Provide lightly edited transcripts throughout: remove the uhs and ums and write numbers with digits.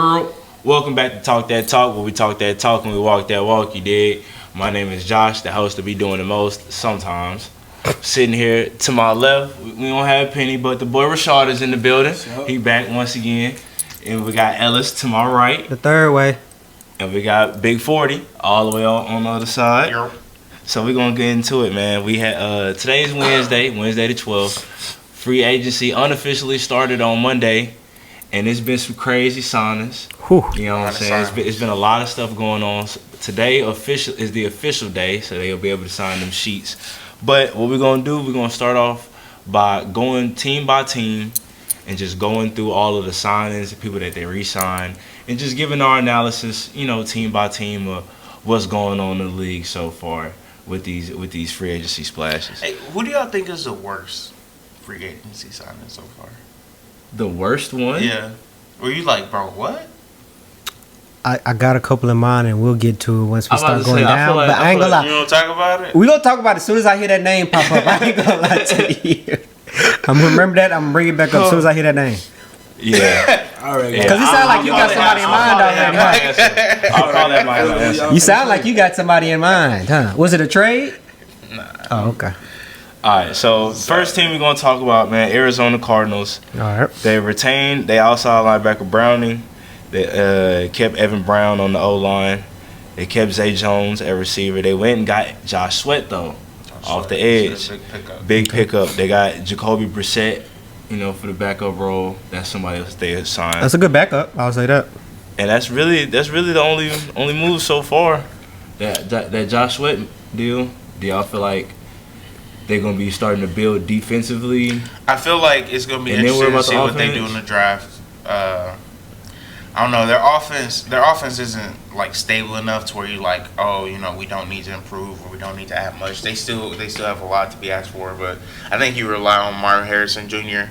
Welcome back to Talk That Talk, where we talk that talk and we walk that walk, you dig? My name is Josh, the host to be doing the most sometimes. Sitting here to my left, we don't have Penny, but the boy Rashad is in the building. He back once again. And we got Ellis to my right. The third way. And we got Big 40 all the way on the other side. Yep. So we're gonna get into it, man. We had today's Wednesday the 12th. Free agency unofficially started on Monday, and it's been some crazy signings. Whew. You know what I'm saying? It's been a lot of stuff going on. Today is the official day, so they'll be able to sign them sheets. But what we're gonna do, we're gonna start off by going team by team and just going through all of the signings, the people that they re-signed, and just giving our analysis, team by team of what's going on in the league so far with these free agency splashes. Hey, who do y'all think is the worst free agency signing so far? The worst one? Yeah. Were you like, bro, what? I got a couple in mind, and we'll get to it once we start going down. Like, but I ain't gonna lie. You don't talk about it? We gonna talk about it as soon as I hear that name pop up. I ain't gonna lie to you. I'm gonna remember that. I'm gonna bring it back up as soon as I hear that name. Yeah. All right. Because it sounds like you got somebody in mind already. I'll call that my answer. You sound like you got somebody in mind, huh? Was it a trade? Nah. Oh, okay. All right, so first team we're going to talk about, man, Arizona Cardinals. All right. They retained they outside linebacker Browning. They kept Evan Brown on the O-line. They kept Zay Jones at receiver. They went and got Josh Sweat, though, off the edge. Big pickup. They got Jacoby Brissett, for the backup role. That's somebody else they signed. That's a good backup. I'll say that. And that's really the only move so far. That Josh Sweat deal. Do y'all feel like they're gonna be starting to build defensively? I feel like it's gonna be interesting to see what they do in the draft. I don't know. Their offense isn't like stable enough to where you're like, oh, we don't need to improve or we don't need to add much. They still have a lot to be asked for, but I think you rely on Marvin Harrison Jr.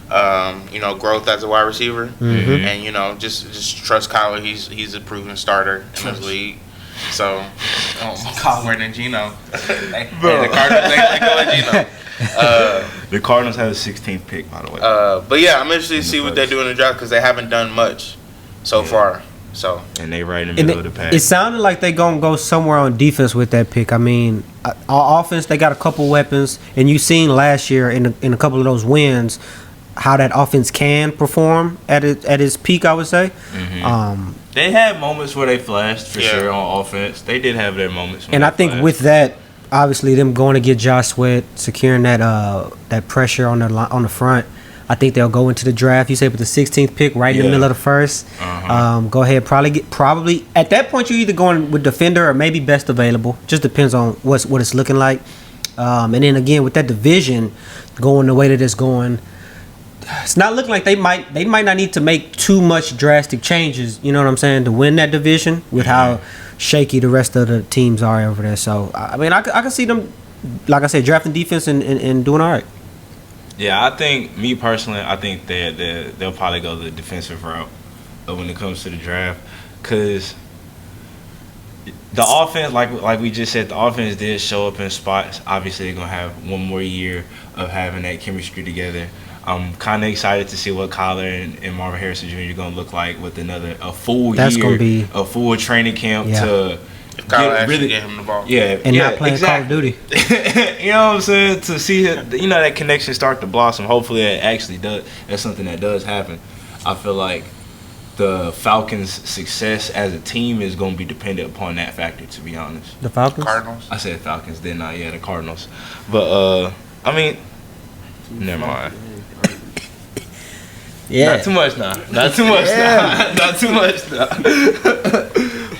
Growth as a wide receiver, and just trust Kyler. He's a proven starter in this league. So, Kyler and Gino. The Cardinals ain't like Gino. The Cardinals have the 16th pick, by the way. But yeah, I'm interested to see what they do in the draft because they haven't done much so far. So, and they right in the middle of the pack. It sounded like they gonna go somewhere on defense with that pick. I mean, our offense, they got a couple weapons, and you seen last year in a couple of those wins how that offense can perform at its peak, I would say. Mm-hmm. They had moments where they flashed for sure on offense. They did have their moments. And I think with that, obviously them going to get Josh Sweat, securing that pressure on the front, I think they'll go into the draft. You say with the 16th pick, right in the middle of the first. Go ahead, probably at that point you're either going with defender or maybe best available. Just depends on what it's looking like. And then again with that division going the way that it's going, it's not looking like they might not need to make too much drastic changes, you know what I'm saying, to win that division with how shaky the rest of the teams are over there. So I mean I can see them, like I said, drafting defense and doing all right. Yeah, I think me personally, I think they'll probably go the defensive route when it comes to the draft, because the offense, like we just said, the offense did show up in spots. Obviously, they're gonna have one more year of having that chemistry together. I'm kind of excited to see what Kyler and Marvin Harrison Jr. are going to look like with a full year, a full training camp to if Kyler actually get him the ball. Yeah, and not playing Call of Duty. You know what I'm saying? To see that connection start to blossom. Hopefully, it actually does. That's something that does happen. I feel like the Falcons' success as a team is going to be dependent upon that factor. To be honest, the Falcons. Cardinals. I said Falcons, didn't I? Yeah, the Cardinals. But I mean, never mind. Yeah. Not too much now. Not too much now. Not too much now.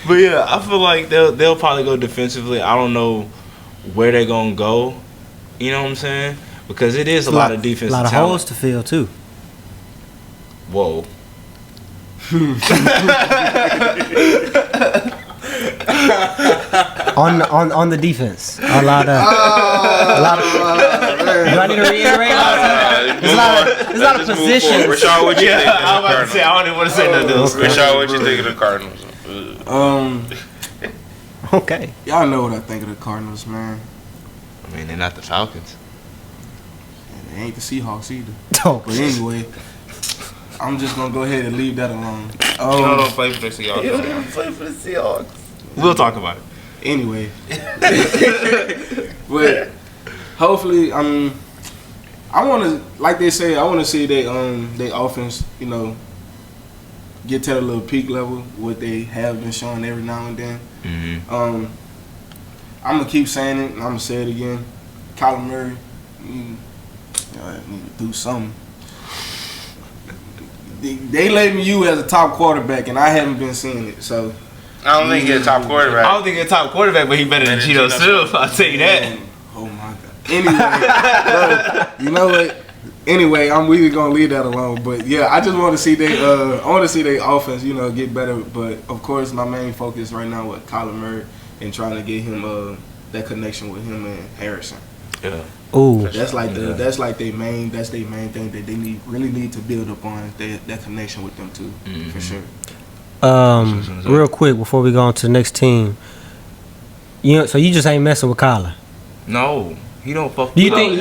But yeah, I feel like they'll probably go defensively. I don't know where they're gonna go. You know what I'm saying? Because it is a lot of defensive talent. A lot of holes to fill too. Whoa. on the defense, a lot of. Do I need to reiterate? There's a lot of positions. Rashad, what you think? I was about to say, I don't even want to say nothing else. Rashad, what you think of the Cardinals? Okay. Y'all know what I think of the Cardinals, man. I mean, they're not the Falcons. And they ain't the Seahawks either. Oh, But anyway, I'm just gonna go ahead and leave that alone. Geno don't play for the Seahawks. He don't even play for the Seahawks. We'll talk about it. Anyway, but hopefully, I want to, like they say, I want to see they offense, get to a little peak level, what they have been showing every now and then. Mm-hmm. I'm gonna keep saying it, and I'm gonna say it again. Kyler Murray, need to do something. They label you as a top quarterback, and I haven't been seeing it. So I don't think he's a top quarterback. I don't think he's a top quarterback, but he's better than Geno Smith. I'll tell you that. Oh my God. Anyway, you know what? Anyway, I'm really gonna leave that alone. But yeah, I just want to see their offense, get better. But of course, my main focus right now with Kyler Murray and trying to get him that connection with him and Harrison. Yeah. Ooh. That's like their main thing that they really need to build upon that connection with them too, for sure. Real quick before we go on to the next team, so you just ain't messing with Kyler? No, he don't fuck. Do you think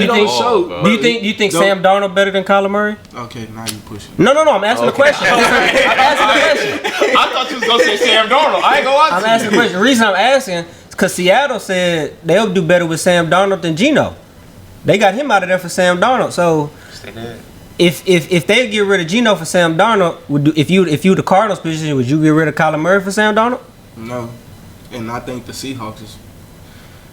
Sam Darnold better than Kyler Murray? Okay, now you pushing. No. I'm asking the question. I'm asking the question. I thought you was gonna say Sam Darnold. I ain't gonna lie to you. I'm asking the question. The reason I'm asking is because Seattle said they'll do better with Sam Darnold than Geno. They got him out of there for Sam Darnold. So if they get rid of Geno for Sam Darnold, if you the Cardinals position, would you get rid of Kyler Murray for Sam Darnold? No, and I think the Seahawks is.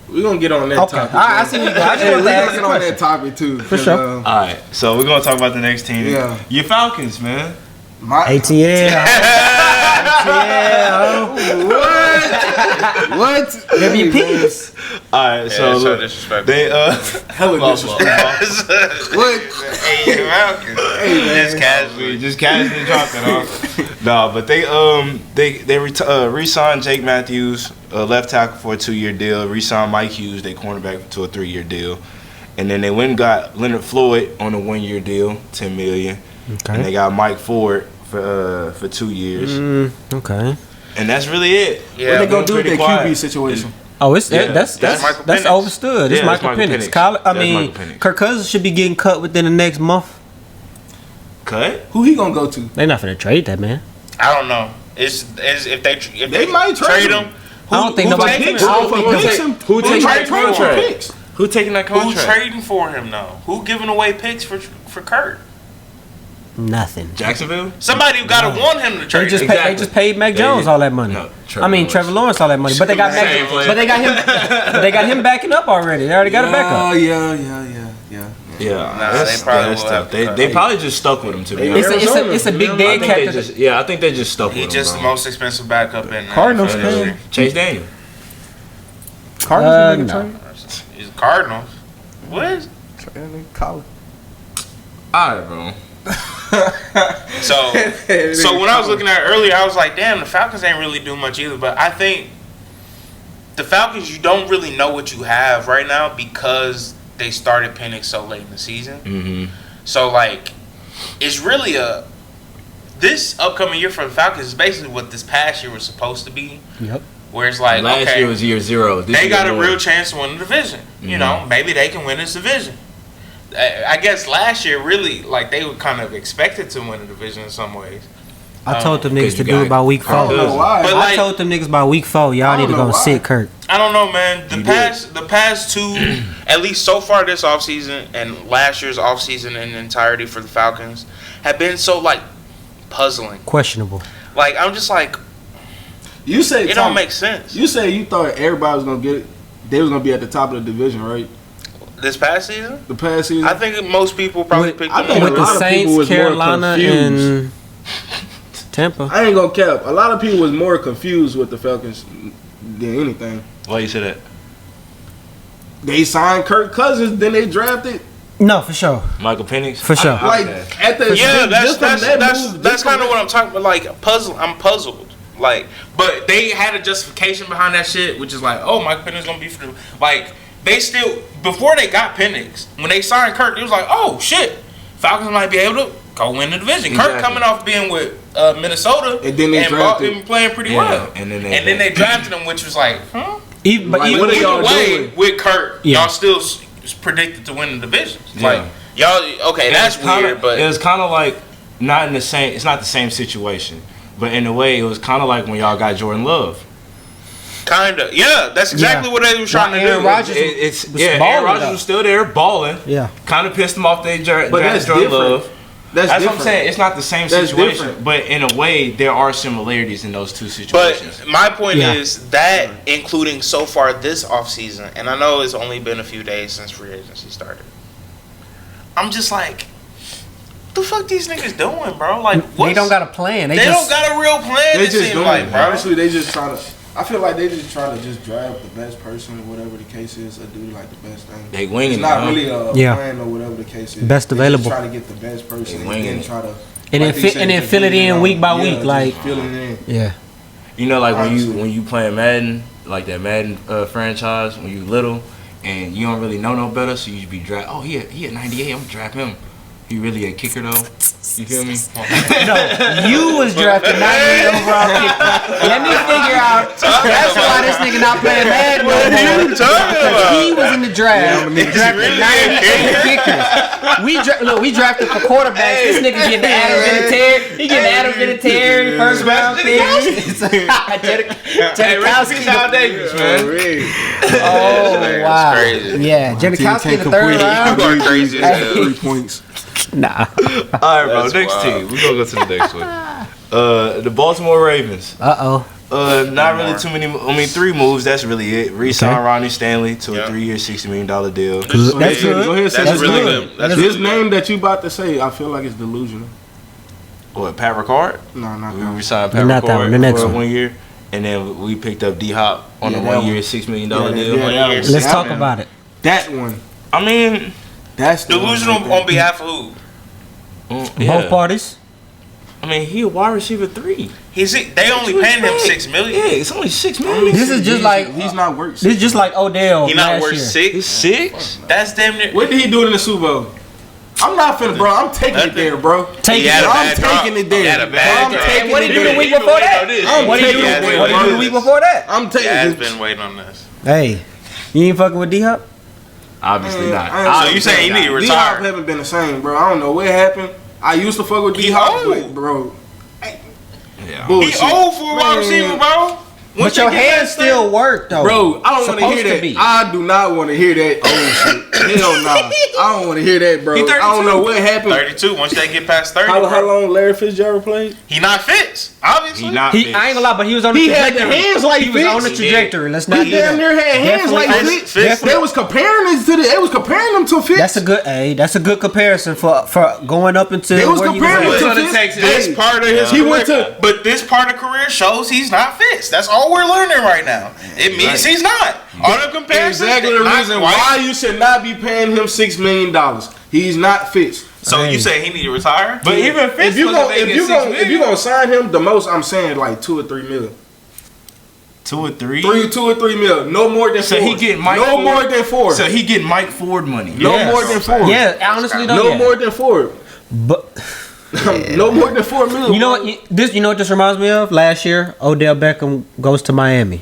We're gonna get on that topic. I see you go. I just want to ask get on that topic too. For sure. All right, so we're gonna talk about the next team. Yeah. Your Falcons, man. ATL. What? WPs. All right, so look, disrespectful. they Hella disrespectful. What? Just just casually dropped it off. No, but they re-signed Jake Matthews, left tackle for a 2-year deal. Re-signed Mike Hughes, they cornerback, to a 3-year deal, and then they went and got Leonard Floyd on a 1-year deal, $10 million. Okay. And they got Mike Ford for 2 years. Okay. And that's really it. Yeah. What they gonna do with Pretty that quiet. QB situation? Oh, it's Yeah. that's Michael Penix. overstood. It's Yeah, Michael it's Michael Penix. Penix. That's Michael Penix. Kirk Cousins should be getting cut within the next month. Cut? Who he gonna go to? They're not gonna trade that man. I don't know. If they might trade him. him, I don't think nobody. takes I don't think nobody- Who taking that trade for him? contract? Who taking that who's contract? trading for him though? Who giving away picks for Kurt? Nothing. Jacksonville? Somebody who gotta want him to trade. They Exactly. just paid Mac Jones all that money. No, Trevor Lawrence all that money, but they got Same player. but they got him. But they got him backing up already. They already got a backup. Yeah. Yeah, Nah, that's, they probably that's will tough. have to They cut. probably just stuck with him, to be It's honest. a big I dead think they cap. just, I think they just stuck He's with him. just the bro. most expensive backup in Cardinals NFL can. history. Chase Daniel. Cardinals No. He's Cardinals. What? Colin. All right, bro. So when I was looking at it earlier, I was like, damn, the Falcons ain't really doing much either. But I think the Falcons, you don't really know what you have right now because they started Penix so late in the season. Mm-hmm. So, like, it's really this upcoming year for the Falcons is basically what this past year was supposed to be. Yep. Where it's like, Last okay, year was year 0. This they year got a more. real chance to win the division. You know, maybe they can win this division. I guess last year, really, like, they were kind of expected to win the division in some ways. I told them Because niggas you to do got it by week 4. I don't know why. But I like, told them niggas by week 4, y'all need to don't know go why. sit Kirk. I don't know, man. The You past two, at least so far this offseason and last year's offseason in entirety for the Falcons, have been so, like, puzzling. Questionable. Like, I'm just like, You say it don't make sense. You say you thought everybody was gonna get it. They was gonna be at the top of the division, right? This past season, The past season. I think most people probably picked I them think over. a With lot the of people Saints, was more Carolina, and Tampa. I ain't gonna cap. A lot of people was more confused with the Falcons than anything. Why you say that? They signed Kirk Cousins, then they drafted. No, for sure. Michael Penix? For sure. Like at the Yeah, just from that move, that's kind of what I'm talking about. Like, I'm puzzled. Like, but they had a justification behind that shit, which is like, oh, Mike Penix gonna be for the like. They still before they got Penix, when they signed Kirk, it was like, oh shit, Falcons might be able to go win the division. Kirk Exactly. coming off being with Minnesota And then they drafted- been playing pretty Yeah, well, and then they drafted him, which was like, huh? Even, but Like, even, what are Either y'all way, doing? with Kirk, Yeah. y'all still predicted to win the division. Yeah. Like y'all, okay, that's It was kinda- weird, but it was kind of like not in the same. It's not the same situation, but in a way, it was kind of like when y'all got Jordan Love. Kinda, yeah. That's exactly what they were trying to Aaron do. Rodgers Aaron Rodgers was still there balling. Yeah. Kind of pissed him off. They draft that's Jordan different. Love. That's what I'm saying. It's not the same situation, but in a way, there are similarities in those two situations. But my point is that, including so far this offseason, and I know it's only been a few days since free agency started, I'm just like, what the fuck these niggas doing, bro? Like, they don't got a plan. They don't got a real plan. They It just seem doing like, it. bro. Honestly, they just trying to. I feel like they just trying to just draft the best person, whatever the case is, or do like the best thing. They winging It's not it, really a plan or whatever the case is. Best they available. Just try to get the best person and then try to. And then fill it in week by week, like fill it in. Yeah. You know, like when you playing Madden, like that Madden franchise, when you little and you don't really know no better, so you be draft. Oh, he at 98. I'm gonna draft him. He really a kicker though. You feel me? No, you was drafted 98 overall kicker. Let me figure out. That's why this nigga not playing Madden no more. Because he was in the draft. Drafted 98 kickers. We drafted for quarterbacks. This nigga getting the Adam Vinatieri. He getting the Adam Vinatieri first round pick. Janikowski. Al Davis, man. Oh wow. Crazy. Yeah, Janikowski in the third round. You are crazy as hell. 3 points. Nah. All right, bro. That's Next wild. team. We're gonna go to the next one. The Baltimore Ravens. Not really too many. I mean, 3 moves. That's really it. Re-sign Ronnie Stanley to a 3-year, $60 million deal. That's good. Go ahead, say That's really good. good. That's This really name that you about to say, I feel like it's delusional. What? Pat Ricard? No, not We that. re-signed Pat Not that Ricard one, the next for one. 1 year, and then we picked up D Hop on a Yeah, that 1 year, one. $6 million Yeah, deal. yeah, that one. Let's That talk one. about it. That one. I mean, That's the delusional one right on behalf of who? Both parties. I mean, he a wide receiver 3. They only paying him $6 million. Yeah, it's only $6 million. This is just like he's not worth. This is just like Odell. He not last worth year. He's 6. 6. That's damn near. What did he do in the Super Bowl? I'm not finna, bro. I'm taking it there, bro. Take He it. had a I'm bad drop. taking it there. He had a bad I'm drop. taking What it did he do there. the week before that? I'm What did he do taking it Yeah, what did he do the week before that? I'm taking Has it. been waiting on this. Hey, you ain't fucking with D Hop? Obviously not. So you saying he need to D-Hop retire? haven't been the same, bro. I don't know what happened. I used to fuck with He D-Hop, old. but, bro. Yeah. He Bullshit. old for a wide Man. receiver, bro. But your hands still work though. Bro, I don't want to Supposed hear to be. that. I do not want to hear that old shit. Hell nah. I don't want to hear that, bro. He I 32. don't know what happened. 32. Once they get past 30, How bro, long Larry Fitzgerald played? he not fits. Obviously, He not. I ain't gonna lie, but he was on the He had trajectory. the hands like he was on the Fitz. trajectory. Let's not He do damn near that. had hands like Definitely. Fitz. They was comparing it to the. They was comparing them to Fitz. That's a good. Hey, that's a good comparison for going up into. They was where you comparing was it at. to But Fitz. this part of his He career, went to- but this part of career shows he's not fits. That's all we're learning right now. It means he's not. All the comparisons. Exactly the not reason quite. why you should not be paying him $6 million. He's not Fitz. So Hey. you say he need to retire? But even Fitz If you wasn't go, if making you $6 go, if million. you gonna sign him, the most I'm saying like 2 or 3 million. 2 or 3. 2 or 3 million. No more than So 4. he getting Mike no Ford. more than 4. So he getting Mike Ford money. no Yes. more than 4. Yeah, honestly though. No yeah. more than 4. But No more than 4 million. you know what? You know what this reminds me of? Last year, Odell Beckham goes to Miami,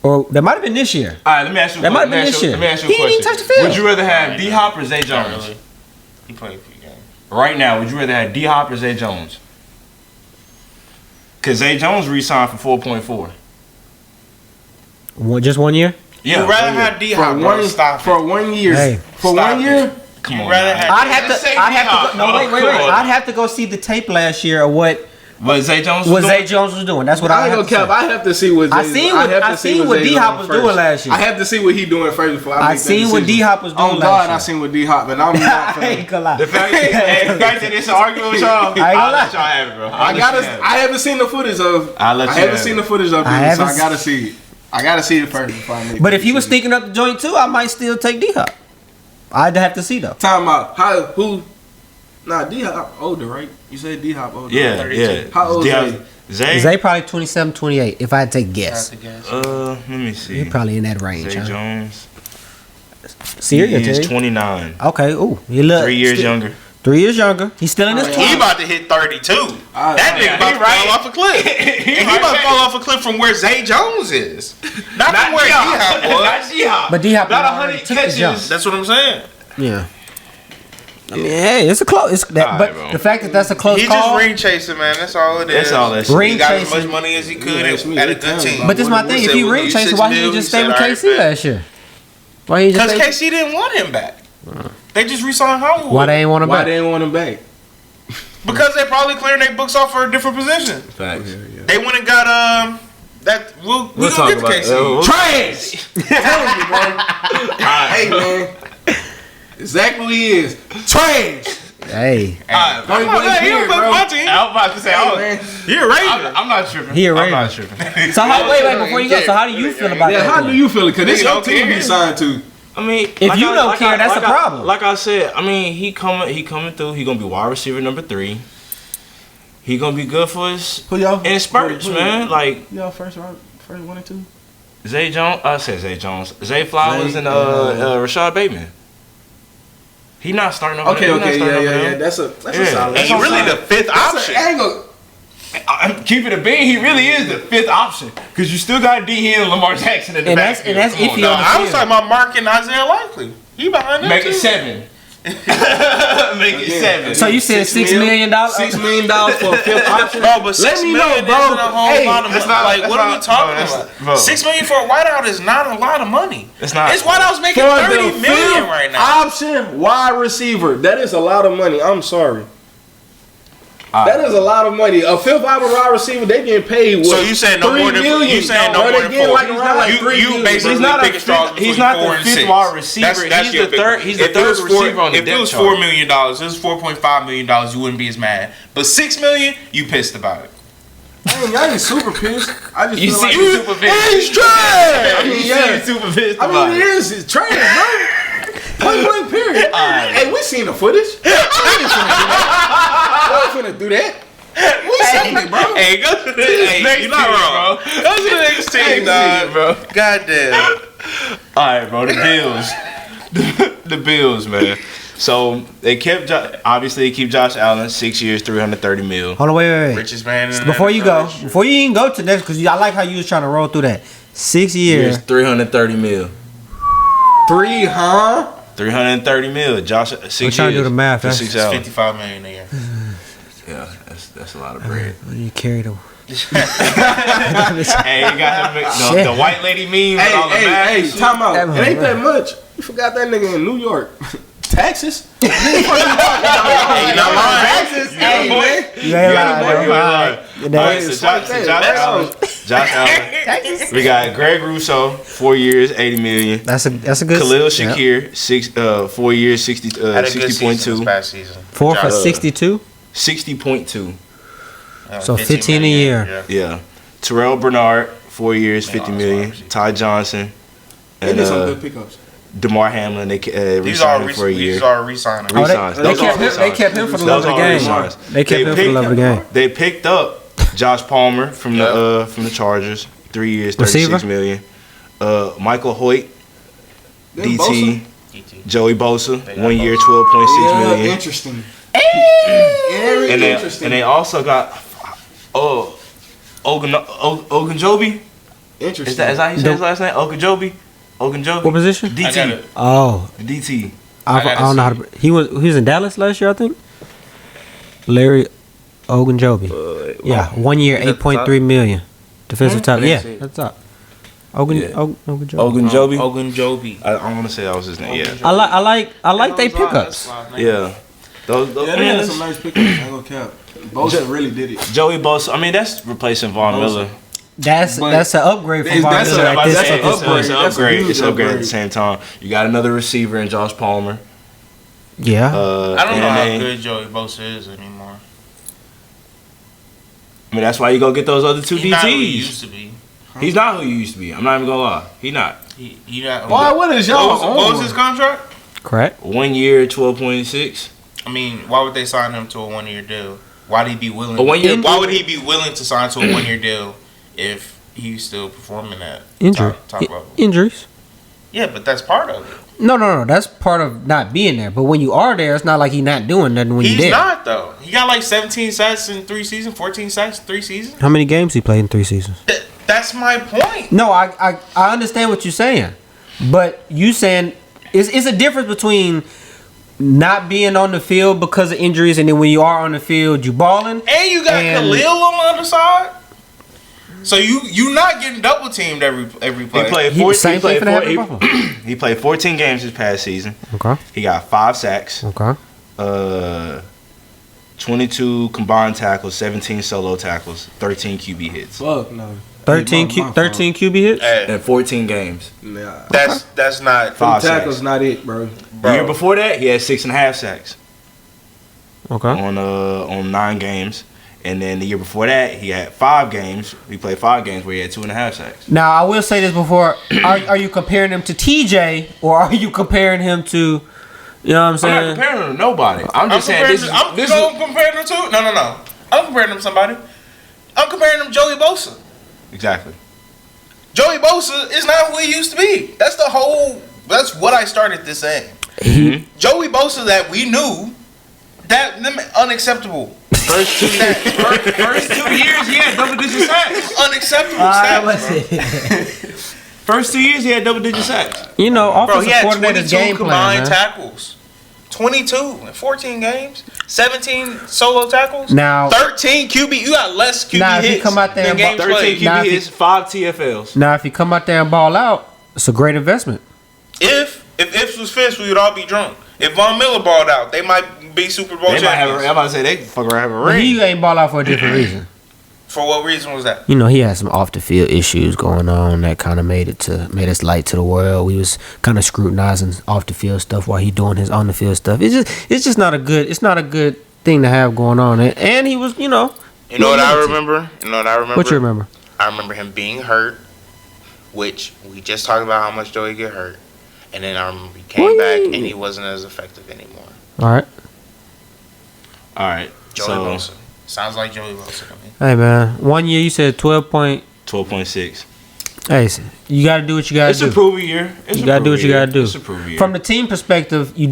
or that might have been this year. All right, let me ask you. That might have been let me this ask you- year. Let me ask you He a didn't question. even touch the field. Would you rather have D Hop or Zay Not Jones? really. He played a few games. Right now, would you rather have D Hop or Zay Jones? Because Zay Jones re-signed for 4.4. Just 1 year? You rather have D Hop for 1 year. Hey. For Stop 1 year. it. Come You on, rather man. have. I'd have Just to. say I'd have D-Hop. to. Go, no, wait. Come on. I'd have to go see the tape last year of what Zay Jones what was Zay doing? Jones was doing. That's what I I ain't have gonna to cap. say. I have to see what I Zay- seen have what to I see seen what Zay D Hop was doing first. last year. I have to see what he doing first before I make seen that what decision. D-Hop was doing Oh last God, year. I seen what D-Hop, and I'm not. I ain't gonna lie. The fact that it's an argument with y'all, I ain't gonna I'll lie. let y'all have it, bro. I haven't seen the footage of. I'll let I you haven't have seen it. the footage of I it, so haven't I gotta see it. I gotta see it first before I make. But the if he was decision. sneaking up the joint too, I might still take D Hop. I'd have to see though. Time out. Who? Nah, D-Hop older, right? You said D-Hop older. Yeah, 32. yeah. How old is D-Hop- Zay? Zay probably 27, 28. If I had to take a guess, Let me see. you're probably in that range. Zay Huh? Jones. Syria, He is tell you. 29. Okay. Ooh, he look 3 years younger. 3 years younger. He's still in his He 20s. about to hit 32. That nigga about to right. fall off a cliff. And he about to fall off a cliff from where Zay Jones is. Not from where D-Hop was. Not D-Hop. But D Hop Not already 100 took the jump. catches. That's what I'm saying. Yeah. I mean, hey, it's a close. It's that, but bro. the fact that that's a close He call. just ring chasing, man. That's all it is. That's all that shit. Ring He got as chasing. much money as he could Yeah, that's me. at a good team. But this is my thing. If he ring chasing, why he didn't just stay with KC last year? Why he just Because stay? KC didn't want him back. They just re-signed Hollywood. Why they ain't want him Why back? they didn't want him back? Because they probably clearing their books off for a different position. Facts. They went and got that. We'll We'll gonna talk get to about KC. Trash. Telling you, bro. Hey man, exactly what he is. Trash. Hey, I'm Don't not- blame he don't Pierre, play for bro. my team. I was about to say, Hey, man. You're a Raven. I'm not tripping. He a I'm Raven. not tripping. so how? Wait, before you go. So how do you feel about Yeah, that? how then? do you feel it? Cause this Nigga your don't team care. he signed to. I mean, If you don't care, that's a problem. Like I said, I mean, he coming through. He gonna be wide receiver number 3. He gonna be good for us Who y'all? in spurts, man. Like Y'all first 1 and 2. Zay Jones. I said Zay Jones. Zay Flowers Zay, and Rashad Bateman. He not starting over Okay, there. He not okay, starting over yeah. there. That's a Yeah. solid. And he really the fifth option. Angle. I'm keeping it being. He really is the 5th option because you still got D Hill and Lamar Jackson in the And that's- backfield. and that's Come on, iffy dog. on the I was talking about Mark and Isaiah Likely. He behind them Make too. it 7. Make it 7. So you said $6 million? $6 million for a 5th option. Bro, but $6 me million know, bro. isn't a whole Hey, lot of that's money. not- Like, that's what are we not- talking bro, about? that's- bro. $6 million for a whiteout is not a lot of money. It's not. It's whiteout's making For $30 the million 5th right now. option wide receiver. That is a lot of money. I'm sorry. That is a lot of money. A 5th option wide receiver, they getting paid what? So you saying no more than $3 million. you saying no Bro, more they than getting 4? like around like $3 You million. basically He's not a picking straws fifth- he's between not the 4 and fifth 6. wide receiver. That's He's your the third- pick. he's the If it third was receiver on the If it depth was chart. $4 million, it was $4.5 million, you wouldn't be as mad. But $6 million, you pissed about it. I ain't super pissed. I just You feel see like him super pissed. He's trash. I mean, You yeah. see him super pissed I about mean, it. it is. It's trash, bro. Point blank, period. Hey, we seen the footage. We ain't finna do that. We seen it, bro. Hey, go to the Next you're not team, wrong. Go to the next team, dog. bro. Goddamn. All right, bro. The Bills. The Bills, man. So they kept obviously they keep Josh Allen 6 years, $330 million. Hold on, wait. Richest man in the Before you NFL go, this year. before you even go to next, because I like how you was trying to roll through that. 6 years. $330 million. 3, huh? $330 million. Josh 6 years. I'm trying to do the math. for That's- 6 It's Allen. $55 million a year. Yeah, that's a lot of bread. You carried him. Hey, you got the white lady meme with all the math. Hey, time out. That It ain't was that much. You forgot that nigga in New York. Texas? Hey, you not lying. Texas? Hey, man. You ain't lying. All right, so Josh Allen. We got Greg Rousseau, 4 years, $80 million. That's a good. Khalil yeah. Shakir, 4 years, Had a good season this 60.2. past season. 4 for Josh- 62. 60.2. So 15 a year. Yeah. Terrell Bernard, 4 years, Man, $50 that's million. wide receiver. Ty Johnson. They And did some good pickups. DeMar Hamlin, they These are re-signed him for a year. These are re-signing. Oh, Resigns. they Those kept are him. They resigns. kept him for the Those love of the are game. resigns. They kept him for the love of the game. They picked up Josh Palmer from the Chargers, 3 years, Receiver? $36 million. Michael Hoyt, Them DT, DT. Joey Bosa, They got 1 year, Bosa. $12.6 Yeah, million. interesting. Very And interesting. they also got Ogunjobi. Interesting. Is that how you say his last name? Ogunjobi. Ogunjobi. What position? I got DT. it. Oh, DT. I gotta don't know how see. to. He was in Dallas last year, I think. Larry Ogunjobi. Yeah, 1 year, Is that the top? $8.3 million. Defensive top. I didn't Yeah, see it. that's up. Yeah. Ogunjobi. Ogunjobi. Ogunjobi. I want to say that was his name. Yeah. I like they pickups. Yeah. Those, Yeah, they had some nice pickups. I ain't gonna cap. Bosa really did it. Joey Bosa. I mean, that's replacing Von Bosa. Miller. That's But an upgrade from Von that's Miller a- at this. that's at a this upgrade. point. It's an That's a upgrade. huge It's an upgrade at the upgrade. same time. You got another receiver in Josh Palmer. Yeah. I don't know and how then- good Joey Bosa is anymore. I mean, that's why you go get those other two He's not who he DTs. used to be. He's not who he used to be. I'm not even gonna lie. He not. He not. Why? What is y'all What was on? his contract? Correct. 1 year, 12.6. I mean, why would they sign him to a 1 year deal? Why'd he be willing? A 1 year. Why would he be willing to sign to a 1 year deal if he's still performing at Injury. top level? Injuries. Yeah, but that's part of it. No. That's part of not being there. But when you are there, it's not like he's not doing nothing when He's you're there. not though. He got like 17 sacks in 3 seasons, 14 sacks in 3 seasons. How many games he played in 3 seasons? That's my point. No, I understand what you're saying, but you saying it's a difference between not being on the field because of injuries, and then when you are on the field, you balling. And you got Khalil on the other side. So you not getting double teamed every play. He played 14 games this past season. Okay. He got 5 sacks. Okay. 22 combined tackles, 17 solo tackles, 13 QB hits. Fuck no. 13 QB hits? In 14 games. Nah. That's not 5 tackles. sacks. Not it, bro. The year before that, he had 6.5 sacks. Okay. On 9 games. And then the year before that, he had 5 games. He played 5 games where he had 2.5 sacks. Now, I will say this before. Are you comparing him to TJ, or are you comparing him to, you know what I'm saying? I'm not comparing him to nobody. I'm just saying this is... I'm comparing him to... No. I'm comparing him to somebody. I'm comparing him to Joey Bosa. Exactly. Joey Bosa is not who he used to be. That's what I started this saying. Mm-hmm. Joey Bosa that we knew, unacceptable. First 2 years, he had double-digit sacks. Unacceptable stats, bro. First 2 years, he had double-digit sacks. You know, offensive He had coordinator's 22 game plan, combined tackles. 22 in 14 games. 17 solo tackles. Now 13 QB. You got less QB now, if hits you come out there than and games 13 played. QB hits, 5 TFLs. Now, if you come out there and ball out, it's a great investment. If ifs was fish, we would all be drunk. If Von Miller balled out, they might be Super Bowl champions. I'm about to say they fuck around have a But ring. he ain't ball out for a different reason. For what reason was that? You know, he had some off the field issues going on that kind of made us light to the world. We was kind of scrutinizing off the field stuff while he doing his on the field stuff. It's just not a good thing to have going on. And he was, You know what I remember? What you remember? I remember him being hurt, which we just talked about how much Joey get hurt. And then I remember he came back and he wasn't as effective anymore. All right. Joey Bosa. Sounds like Joey Bosa to me. Hey man, 1 year you said 12.6. Hey, you got to do what you got to do. It's a prove year. You got to do what you got to do. It's a prove year. From the team perspective, you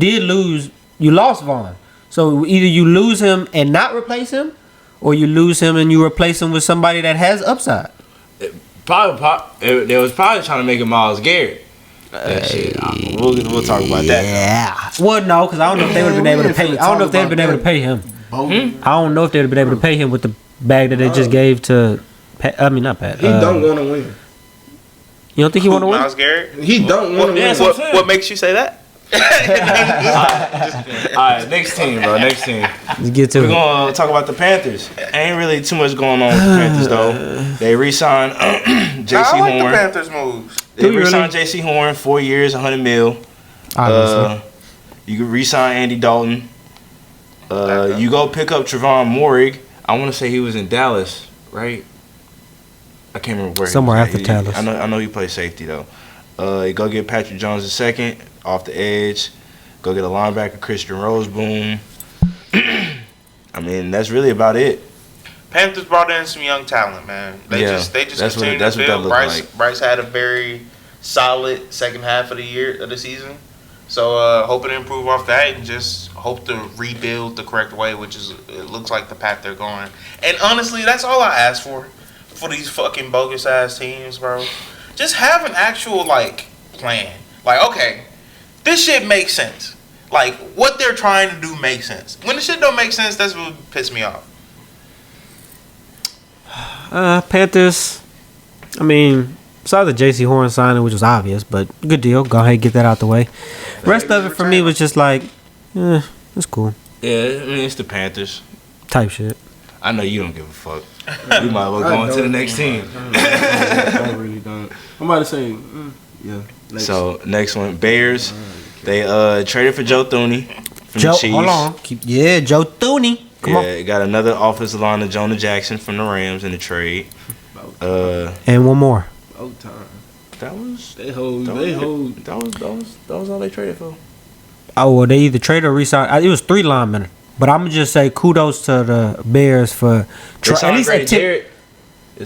lost Vaughn. So either you lose him and not replace him, or you lose him and you replace him with somebody that has upside. They was probably trying to make it Myles Garrett. That shit. We'll talk about that. Yeah. Well, no, because I don't know if they would have been able to pay. I don't know if they'd have been able to pay him. I don't know if they'd have been able to pay him with the bag that they just gave to. Not Pat. He don't want to win. You don't think he want to win? Myles Garrett? He don't want to win. What makes you say that? All right, next team, bro. Next team. Let's get to We're it. gonna talk about the Panthers. Ain't really too much going on with the Panthers though. They re-signed J.C. I like the Horn. Panthers moves. They re-signed J.C. Horn, 4 years, $100 million. Obviously. You can re-sign Andy Dalton. You go pick up Trevon Moehrig. I want to say he was in Dallas, right? I can't remember where. Somewhere he was after Dallas. I know he plays safety though. You go get Patrick Jones II off the edge. Go get a linebacker, Christian Roseboom. I mean, that's really about it. Panthers brought in some young talent, man. They just continue to build. Bryce had a very solid second half of the season. So hoping to improve off that and just hope to rebuild the correct way, which is it looks like the path they're going. And honestly, that's all I ask for these fucking bogus ass teams, bro. Just have an actual plan. Okay, this shit makes sense. What they're trying to do makes sense. When the shit don't make sense, that's what pisses me off. Panthers. I mean, besides the J.C. Horn signing, which was obvious, but good deal. Go ahead and get that out the way. Rest of it for me was just it's cool. Yeah, I mean, it's the Panthers. Type shit. I know you don't give a fuck. You might as well go on to the next team. I really don't. I'm about to say, yeah. So, next one, Bears. They traded for Joe Thuney from the Chiefs. Hold on. Joe Thuney. Come on. Got another offensive lineman, Jonah Jackson from the Rams in the trade. And one more. Old time. That was all they traded for. Oh, well, they either trade or re-sign. It was 3 linemen. But I'm going to just say kudos to the Bears for at least Is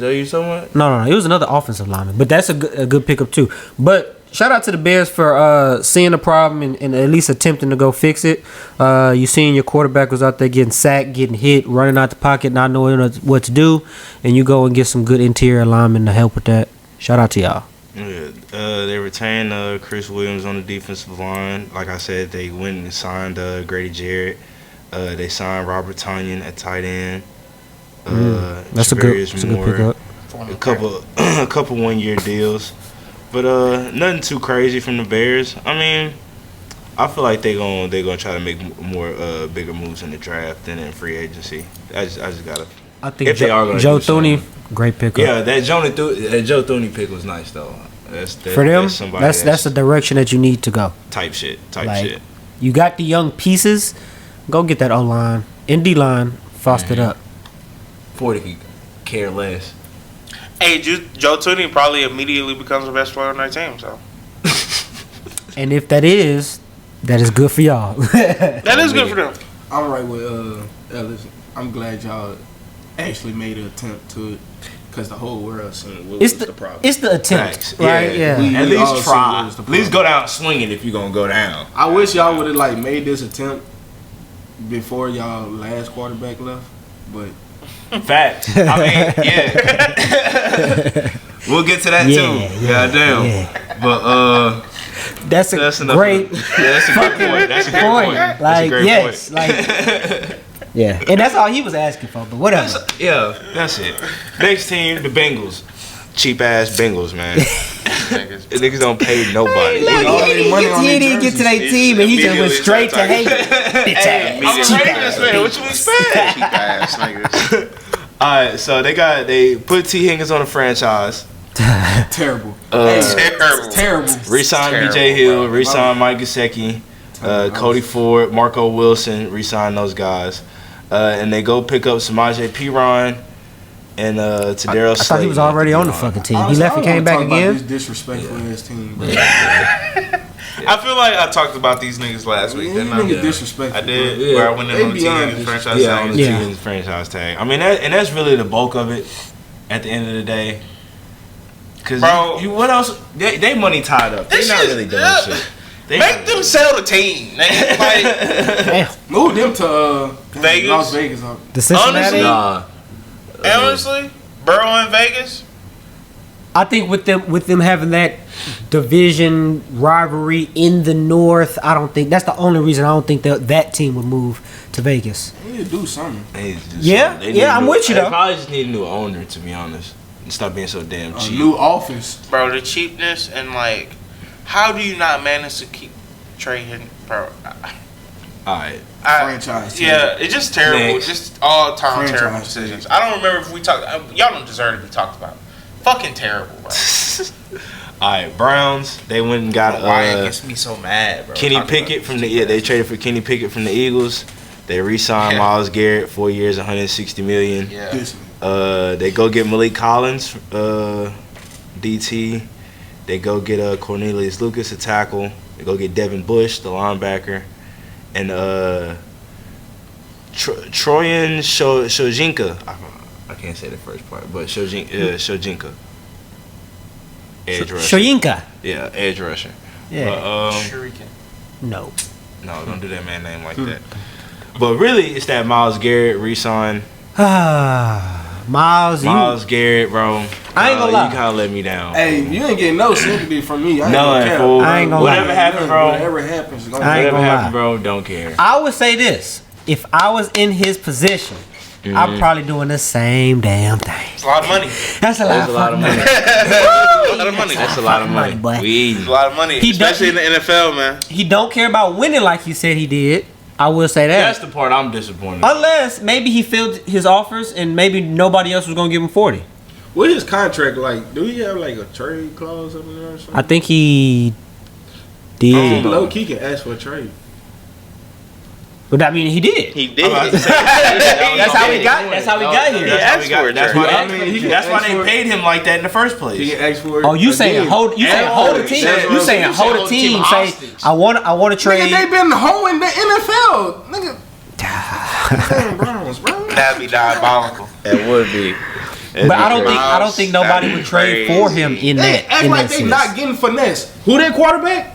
that you talking about? No. It was another offensive lineman. But that's a good pickup, too. But shout out to the Bears for seeing the problem and at least attempting to go fix it. You seen your quarterback was out there getting sacked, getting hit, running out the pocket, not knowing what to do. And you go and get some good interior linemen to help with that. Shout out to y'all. Yeah. They retained Chris Williams on the defensive line. Like I said, they went and signed Grady Jarrett. They signed Robert Tonyan at tight end. That's a good pickup. A couple 1-year deals, but nothing too crazy from the Bears. I mean, I feel like they gonna try to make more bigger moves in the draft than in free agency. I just gotta. I think Joe Thuney, great pickup. Yeah, that Joe Thuney pick was nice though. For them, that's the direction that you need to go. Type shit. You got the young pieces. Go get that O-line and D-line fostered up. 40 could care less. Hey, Joe Thuney probably immediately becomes the best player on their team. So, and if that is good for y'all. That is good for them. I'm right with Ellis. I'm glad y'all actually made an attempt to it, because the whole world seen what was the problem. It's the attempt, right? Yeah. At least try. At least go down swinging if you're gonna go down. I wish y'all would have made this attempt before y'all last quarterback left, but. Facts. I mean, yeah. We'll get to that too. Goddamn. Yeah. But that's a great. That's a good point. That's a great point. Like, yes, like. Yeah, and that's all he was asking for. But whatever. That's it. Next team, the Bengals. Cheap ass Bengals, man. Niggas don't pay nobody. He didn't get to that team, and he just went straight to hate. Bitch ass. I'm a Ravens fan. What you expect? Cheap ass niggas. All right, so they put T. Higgins on the franchise. Terrible. Terrible. Resign B.J. Hill. Resign Mike Gesicki. Cody Ford. Marco Wilson. Resign those guys. And they go pick up Samaje Perine and Tadarius I thought he was already on the fucking team. He left and came back again. This disrespectful ass team. I feel like I talked about these niggas last week. Didn't I? Disrespectful. I did. Yeah. Where I went in on the T. franchise tag. On the T. franchise tag. I mean, that's really the bulk of it. At the end of the day, because what else? They money tied up. They're not really doing shit. Make them sell the team. Like, move them to Vegas. Las Vegas. The Cincinnati. Honestly, Burrow in Vegas. I think with them having that division rivalry in the North, I don't think that's the only reason I don't think that team would move to Vegas. They need to do something. I'm with you though. They probably just need a new owner, to be honest, and stop being so damn cheap. A new office, bro. The cheapness and how do you not manage to keep Trey Higgins, bro? Alright. Franchise. Yeah, it's just terrible. Just all time terrible decisions. I don't remember if we talked. Y'all don't deserve to be talked about. Fucking terrible, bro. Alright, Browns. They went and got why it gets me so mad, bro. Kenny Pickett from the they traded for Kenny Pickett from the Eagles. They re-signed Myles Garrett, 4 years, $160 million. Yeah. They go get Malik Collins, DT. They go get Cornelius Lucas, a tackle. They go get Devin Bush, the linebacker, and Troyan Shojinka. I can't say the first part, but Shojinka. Edge rusher. Shoyinka. Yeah, edge rusher. Yeah. Shuriken. No, don't do that man name like that. But really, it's that Myles Garrett re-sign. Myles Garrett, bro. I ain't gonna lie. You kind of let me down. Hey, you ain't getting no sympathy from me. I ain't gonna lie. Whatever happens, bro. Whatever happens, bro. Don't care. I would say this: if I was in his position, I'm probably doing the same damn thing. It's a lot of money. That's a lot of money. That's a lot of money. It's a lot of money, especially in the NFL, man. He don't care about winning like he said he did. I will say that. That's the part I'm disappointed. Unless maybe he filled his offers and maybe nobody else was gonna give him 40. What is his contract like? Do he have a trade clause up in there or something? I think he did. Low key can ask for a trade. But I mean, he did. He did. That's how we got here. That's why they paid him like that in the first place. He can ask for it. Oh, you saying hold a team? You saying hold a team? Say I want to trade. Nigga, they been holding the NFL. Nigga. Damn Browns, bro. That'd be diabolical. It would be. But I don't think nobody would trade for him in that. Act like they not getting finesse. Who their quarterback?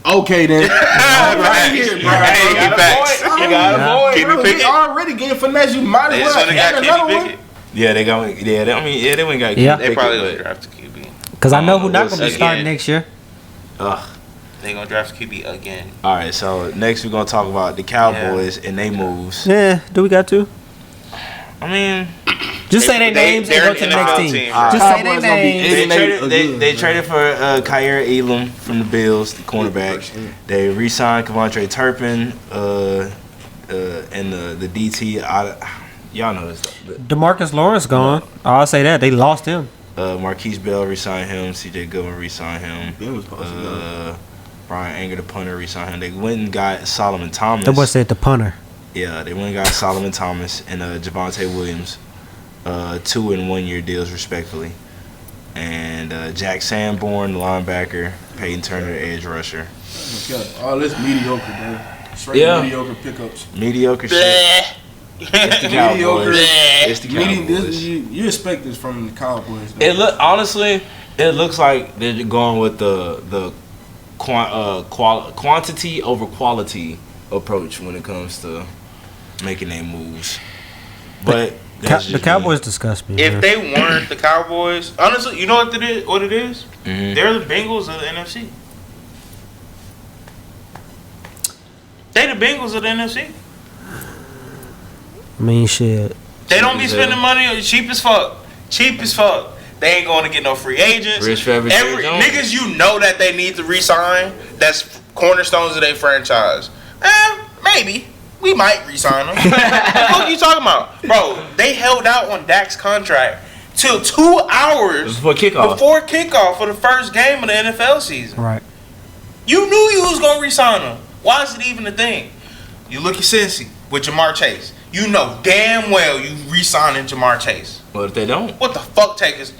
Okay then. Right here, bro. Hey, you got a boy. Kenny Pickett already getting finesse. You might as well add another one. Yeah, they went got. They probably don't draft a QB. Because I know who not going to be starting next year. Ugh. They gonna draft QB again. All right, so next we're gonna talk about the Cowboys and they moves. Yeah, do we got to? I mean, just say their names and go to the next team. Just say their names. They traded for Kyer Elam from the Bills, the cornerback. They re-signed Kevontae Turpin and the DT. Y'all know this. DeMarcus Lawrence gone. I'll say that they lost him. Marquise Bell re-signed him. C.J. Goodwin re-signed him. Brian Anger, the punter, re-signed him. They went and got Solomon Thomas. That boy said the punter. Yeah, they went and got Solomon Thomas and Javonte Williams, 2 and 1 year deals respectively, and Jack Sanborn, linebacker, Peyton Turner, edge rusher. All this mediocre, bro. Straight mediocre pickups. Mediocre shit. It's the Cowboys. It's the Cowboys. You expect this from the Cowboys. Honestly, it looks like they're going with the quantity over quality approach when it comes to making their moves. But the Cowboys disgust me. If they weren't the Cowboys, honestly, you know what it is? Mm-hmm. They're the Bengals of the NFC. They the Bengals of the NFC. I mean, shit. They don't be spending money cheap as fuck. Cheap as fuck. They ain't going to get no free agents. Niggas, you know that they need to re-sign. That's cornerstones of their franchise. Maybe. We might re-sign them. What the fuck are you talking about? Bro, they held out on Dak's contract till 2 hours before kickoff for the first game of the NFL season. Right. You knew you was going to re-sign him. Why is it even a thing? You look at Cincy with Jamar Chase. You know damn well you re-signing Jamar Chase. What if they don't? What the fuck takers?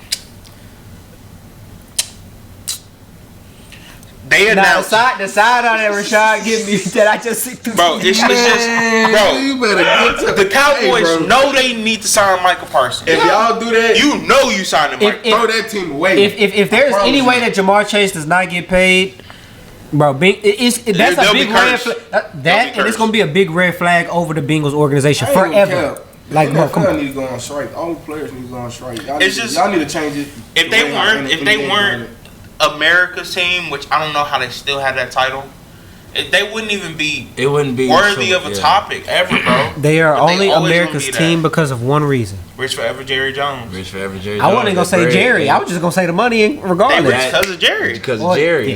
They announced the side on that Rashad give me that I just see through. Bro, it's just bro. You better get to the Cowboys know they need to sign Michael Parsons. If y'all do that, you know you signing Michael. Throw that team away. If there's any way that Jamar Chase does not get paid, bro, that's a big red flag. That and it's gonna be a big red flag over the Bengals organization forever. Like, bro, come on. Need to go on strike. All the players need to go on strike. Y'all need to change it. If they weren't America's team, which I don't know how they still have that title, they wouldn't even be. It wouldn't be worthy of a topic ever, bro. They are only America's team because of one reason. Rich forever, Jerry Jones. Rich forever, Jerry. I wasn't gonna say Jerry. I was just gonna say the money regardless. They rich because of Jerry. Because of Jerry.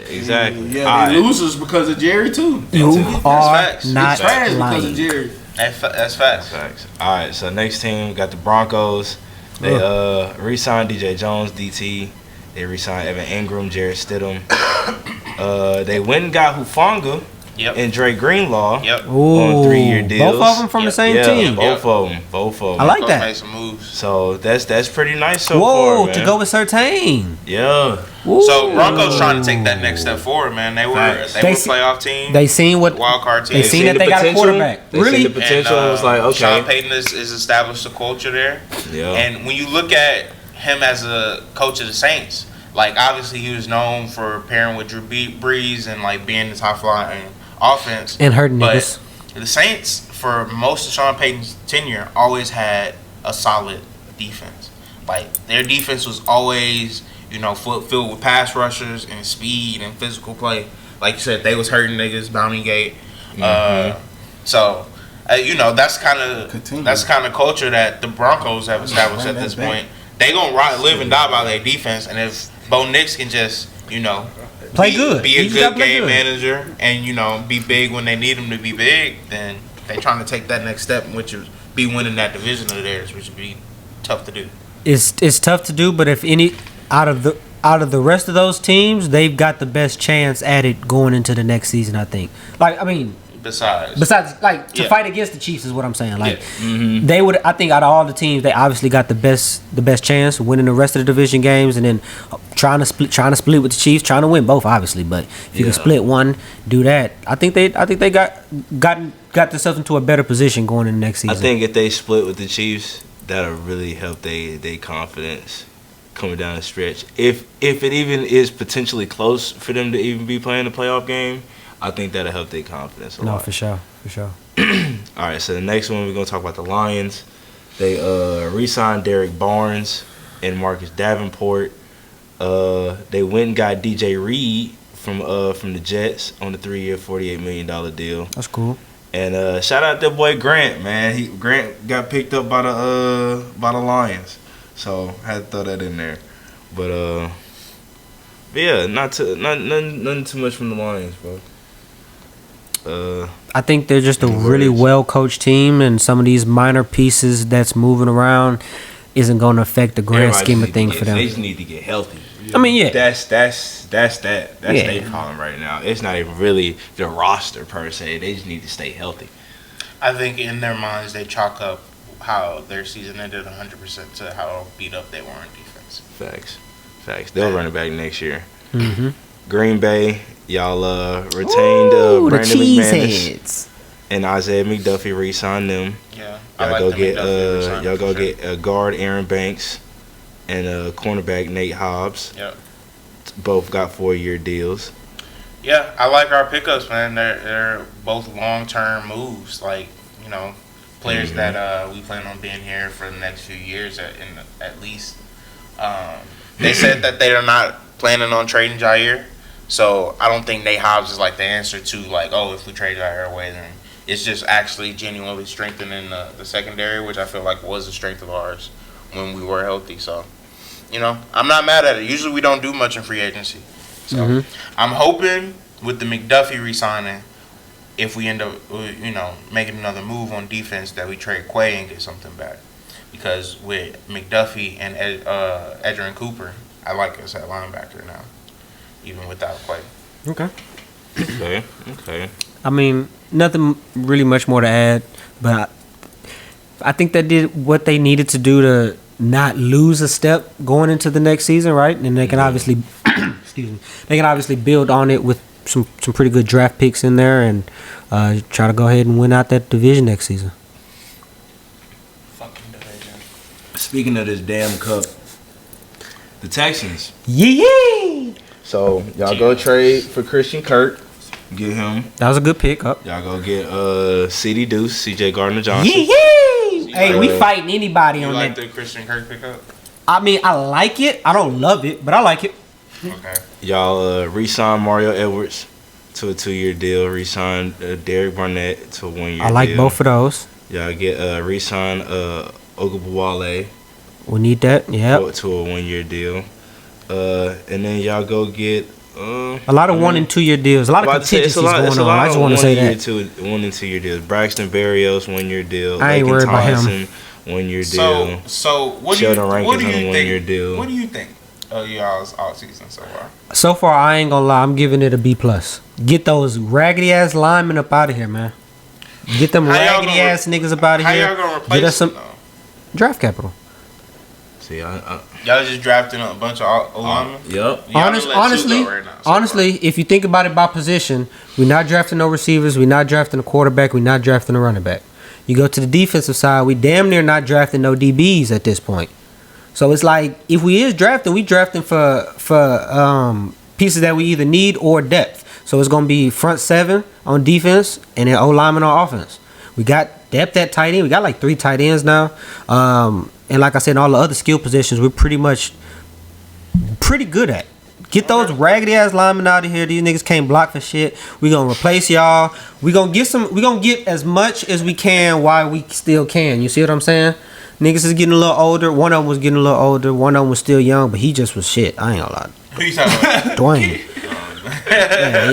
Exactly. Yeah, they losers because of Jerry too. You are not trash because of Jerry. That's facts. All right, so next team got the Broncos. They re-signed DJ Jones, DT. They re-signed Evan Ingram, Jarrett Stidham. They went and got Hufanga and Dre Greenlaw on 3-year deals. Both of them from the same team. Both of them. I like that. Made some moves. So that's pretty nice so far, man. To go with Surtain. Yeah. Whoa. So Broncos trying to take that next step forward, man. They were a playoff team. They seen what wild card team. They seen that they got a quarterback. They seen the potential. And was like, okay. Sean Payton is established a culture there. Yeah. And when you look at him as a coach of the Saints, like obviously he was known for pairing with Drew Brees and like being the top flying offense and hurting niggas. The Saints, for most of Sean Payton's tenure, always had a solid defense. Like their defense was always, filled with pass rushers and speed and physical play. Like you said, they was hurting niggas, Bounty Gate. So that's kind of culture that the Broncos have established at this point. They gonna live and die by their defense, and if Bo Nix can just play good, be a good game manager, and be big when they need him to be big, then they trying to take that next step, which is be winning that division of theirs, which would be tough to do. It's tough to do, but if any out of the rest of those teams, they've got the best chance at it going into the next season. I think. Besides, to fight against the Chiefs is what I'm saying. Like they would. I think out of all the teams, they obviously got the best chance winning the rest of the division games, and then trying to split with the Chiefs, trying to win both, obviously. But if you can split one, do that. I think they got themselves into a better position going into the next season. I think if they split with the Chiefs, that'll really help they confidence coming down the stretch. If it even is potentially close for them to even be playing the playoff game, I think that'll help their confidence a lot. No, for sure. All right, so the next one we're gonna talk about the Lions. They re-signed Derek Barnes. and Marcus Davenport. They went and got DJ Reed from the Jets on the 3-year, $48 million deal. That's cool. And shout out that boy Grant, man. Grant got picked up by the Lions, so had to throw that in there. But yeah, nothing too much from the Lions, bro. I think they're just a really well coached team, and some of these minor pieces that's moving around isn't going to affect the grand scheme of things for them. They just need to get healthy. I mean, yeah, that's their problem right now. It's not even really the roster per se. They just need to stay healthy. I think in their minds they chalk up how their season ended 100% to how beat up they were on defense. Facts. They'll run it back next year. Mm-hmm. Green Bay, y'all retained Brandon McManus and Isaiah McDuffie. Re-signed them. Yeah, Y'all go get a guard Aaron Banks and a cornerback Nate Hobbs. Yep. Both got 4-year deals. Yeah, I like our pickups, man. They're both long-term moves. Like, you know, players that we plan on being here for the next few years at least. They said that they are not planning on trading Jair, so I don't think Nate Hobbs is like the answer to like, oh, if we trade Jair away, then it's just actually genuinely strengthening the secondary, which I feel like was a strength of ours when we were healthy. So, you know, I'm not mad at it. Usually we don't do much in free agency. So I'm hoping with the McDuffie re-signing, if we end up, you know, making another move on defense, that we trade Quay and get something back. Because with McDuffie and Edgerrin Cooper, I like us at linebacker now, even without Quay. Okay. I mean, nothing really much more to add, but I think they did what they needed to do to not lose a step going into the next season, right? And they can obviously, they can obviously build on it with some pretty good draft picks in there and try to go ahead and win out that division next season. Fucking division. Speaking of this damn cup, the Texans. Yeah. So y'all go trade for Christian Kirk. Get him. That was a good pick up. Y'all go get CD Deuce, CJ Gardner Johnson. Hey, we fighting anybody on like that. the Christian Kirk pickup? I mean, I like it. I don't love it, but I like it. Okay. Y'all re-signed Mario Edwards to a 2-year deal. Re-signed Derek Barnett to a 1-year deal. I like both of those. Y'all get re-signed Ogunbowale. We need that. Yeah. To a 1-year deal. And then y'all go get a lot of 1 and 2 year deals. A lot of contingencies going on. I just want to say that. 1 and 2 year deals. Braxton Berrios 1-year deal. I ain't worried about him. 1-year deal. So what do Sheldon you Rankins on a think? 1-year deal. What do you think of y'all's offseason so far? So far, I ain't gonna lie. I'm giving it a B+. Get those raggedy ass linemen up out of here, man. Get them raggedy ass niggas up out of here. How y'all gonna replace Get us some them, draft capital. See, y'all just drafting a bunch of linemen? Yep. Honestly, if you think about it by position, we're not drafting no receivers, we're not drafting a quarterback, we're not drafting a running back. You go to the defensive side, we damn near not drafting no DBs at this point. So it's like, if we is drafting, we drafting for pieces that we either need or depth. So it's gonna be front 7 on defense and then O-lineman on offense. We got depth at tight end. We got like 3 tight ends now. And like I said, all the other skill positions, we're pretty good at. Get those raggedy ass linemen out of here. These niggas can't block for shit. We gonna replace y'all. We gonna get as much as we can while we still can. You see what I'm saying? Niggas is getting a little older. One of them was getting a little older. One of them was still young, but he just was shit. I ain't gonna lie. Who you talking about? Dwayne.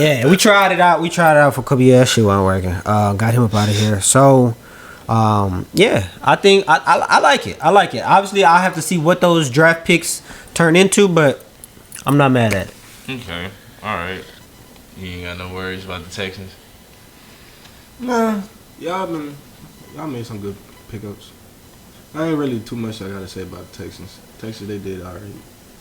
Yeah. We tried it out. For a couple years. Shit wasn't working. Got him up out of here. So, yeah, I think I like it. Obviously, I have to see what those draft picks turn into, but I'm not mad at it. Okay. All right. You ain't got no worries about the Texans? Nah. Y'all made some good pickups. I ain't really too much I gotta say about the Texans. Texans, they did alright.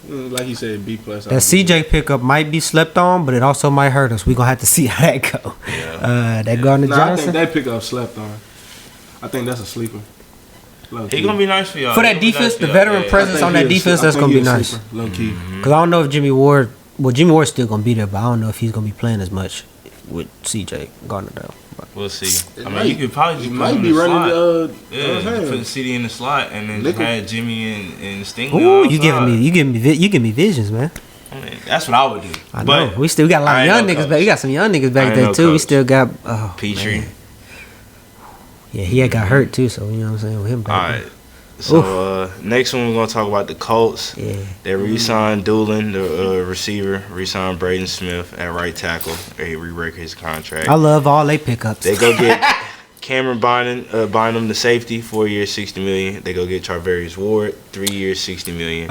Like you said, B+. That CJ pickup might be slept on, but it also might hurt us. We gonna have to see how that go. Yeah. That Gardner Johnson. I think that pickup slept on. I think that's a sleeper. He gonna be nice for y'all. For that defense, the veteran presence on that defense, that's gonna be nice. Low key. Because I don't know if Jimmy Ward's still gonna be there, but I don't know if he's gonna be playing as much with CJ Gardner though. We'll see. It I mean, might- you could probably just He put might him be in the running. slot. Yeah, Yeah, put CD in the slot and then Nickel. had Jimmy and Stingley. Ooh, on you outside. give me visions, man. I mean, that's what I would do. I But know. We still got a lot I of ain't young no niggas coach. back. We got some young niggas I back ain't there no too. We coach. still got Petrie. man. Yeah, he had got hurt too, so you know what I'm saying with him All back. right. So next one we're gonna talk about the Colts. Yeah. They re-signed Doolin, the receiver. Re-signed Braden Smith at right tackle. They re-break his contract. I love all they pickups. They go get Cameron Bynum, the safety, 4 years, $60 million. They go get Charvarius Ward, 3 years, $60 million.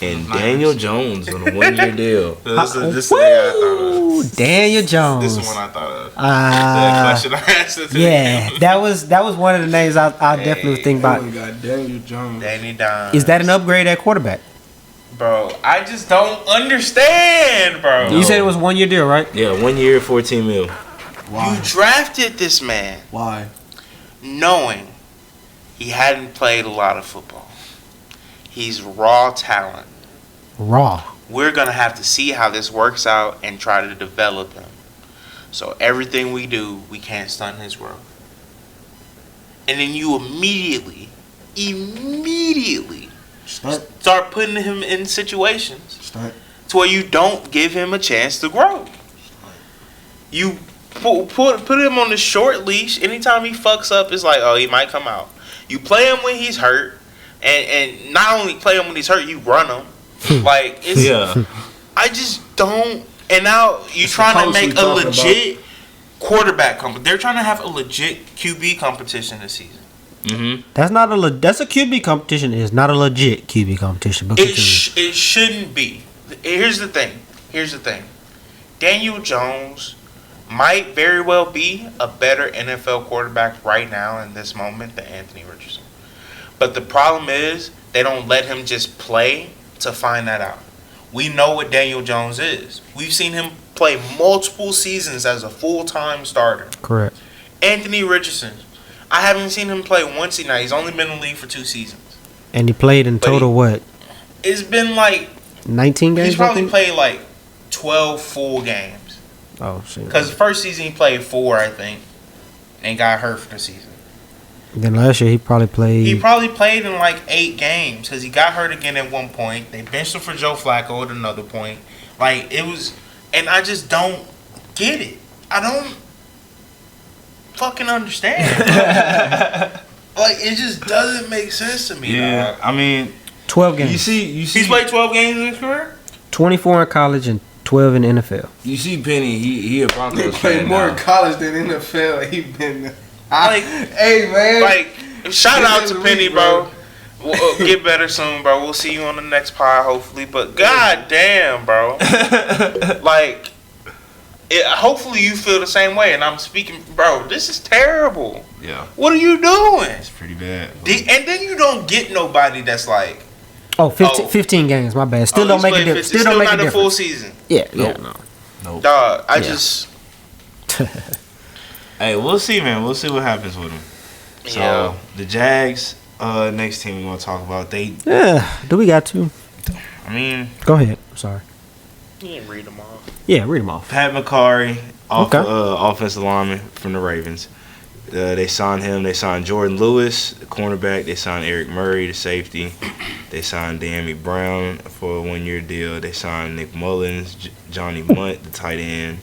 And Daniel Jones on a 1-year deal. This is the nigga I thought Ooh, Daniel Jones. of. This is the one I thought of. The question I asked it to Yeah, that was one of the names I definitely would think about. Got Daniel Jones. Danny Dimes. Is that an upgrade at quarterback? Bro, I just don't understand, bro. You said it was 1-year deal, right? Yeah, 1 year, $14 million. Why? You drafted this man Why? knowing he hadn't played a lot of football. He's raw talent. Raw. We're going to have to see how this works out and try to develop him. So everything we do, we can't stunt his growth. And then you immediately Stunt. start putting him in situations Stunt. to where you don't give him a chance to grow. You put him on the short leash. Anytime he fucks up, it's like, oh, he might come out. You play him when he's hurt, and not only play him when he's hurt, you run him. Like, it's, Yeah. I just don't. And now you're It's trying to the post make we a talking legit quarterback competition. They're trying to have a legit QB competition this season. Mm-hmm. That's a QB competition. It's not a legit QB competition. But It shouldn't be. Here's the thing. Daniel Jones might very well be a better NFL quarterback right now in this moment than Anthony Richardson. But the problem is they don't let him just play to find that out. We know what Daniel Jones is. We've seen him play multiple seasons as a full-time starter. correct. Anthony Richardson, I haven't seen him play once now. He's only been in the league for 2 seasons. And he played in But total what? It's been like 19 games. he's probably I think? played like 12 full games. Oh shit. Because the first season he played 4, I think, and got hurt for the season. Then last year he probably played. He probably played in like 8 games because he got hurt again at one point. They benched him for Joe Flacco at another point. Like, it was, and I just don't get it. I don't fucking understand. Like, it just doesn't make sense to me. Yeah. Dog. I mean, 12 games. you see. He's played 12 games in his career? 24 in college and 12 in the NFL. You see Penny. He a He Broncos played fan more now. in college than NFL. He been Like, hey man. like, shout out to League, Penny, bro. We'll get better soon, bro. We'll see you on the next pod, hopefully. But god damn, bro. Like, hopefully you feel the same way. And I'm speaking, bro, this is terrible. Yeah, What are you doing? it's pretty bad. And then you don't get nobody that's like, Oh, 15, Oh. 15 games. My bad. Still oh, don't he's make a played difference. 50, Still don't make a not a full difference. season. Yeah. Nope. Yeah. No. Nope. Dog, I Yeah. just, Hey, we'll see, man. We'll see what happens with him. So yeah. the Jags, next team we're gonna talk about. Yeah. Do we got to? I mean, Go ahead. I'm sorry. You didn't read them all. Yeah. Read them off. Pat McCarry, Okay. offensive lineman from the Ravens. They signed him. They signed Jordan Lewis, the cornerback. They signed Eric Murray, the safety. They signed Dammy Brown for a 1-year deal. They signed Nick Mullins, Johnny Munt, the tight end.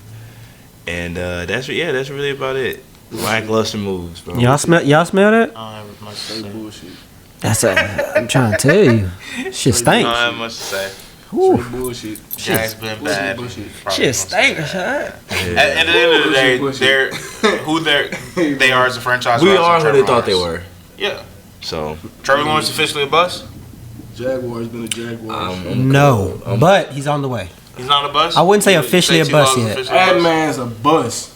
And that's really about it. Lackluster moves, bro. Y'all smell that? I don't have much to Straight say. bullshit. That's I'm trying to tell you. Shit I stinks. don't have much to say. Ooh. Straight bullshit. Jags been bad. Bullshit. Probably Shit gonna stay stinks. bad. Huh? At the end of the day, Bullshit. they are as a franchise. We rather are than who they Trevor thought they Lawrence. were. Yeah. So Trevor Lawrence officially a bust? Jaguars been a Jaguars. No, but he's on the way. He's not a bust? I wouldn't say You officially a T. bust Law's yet. officially a That bust? man's a bust.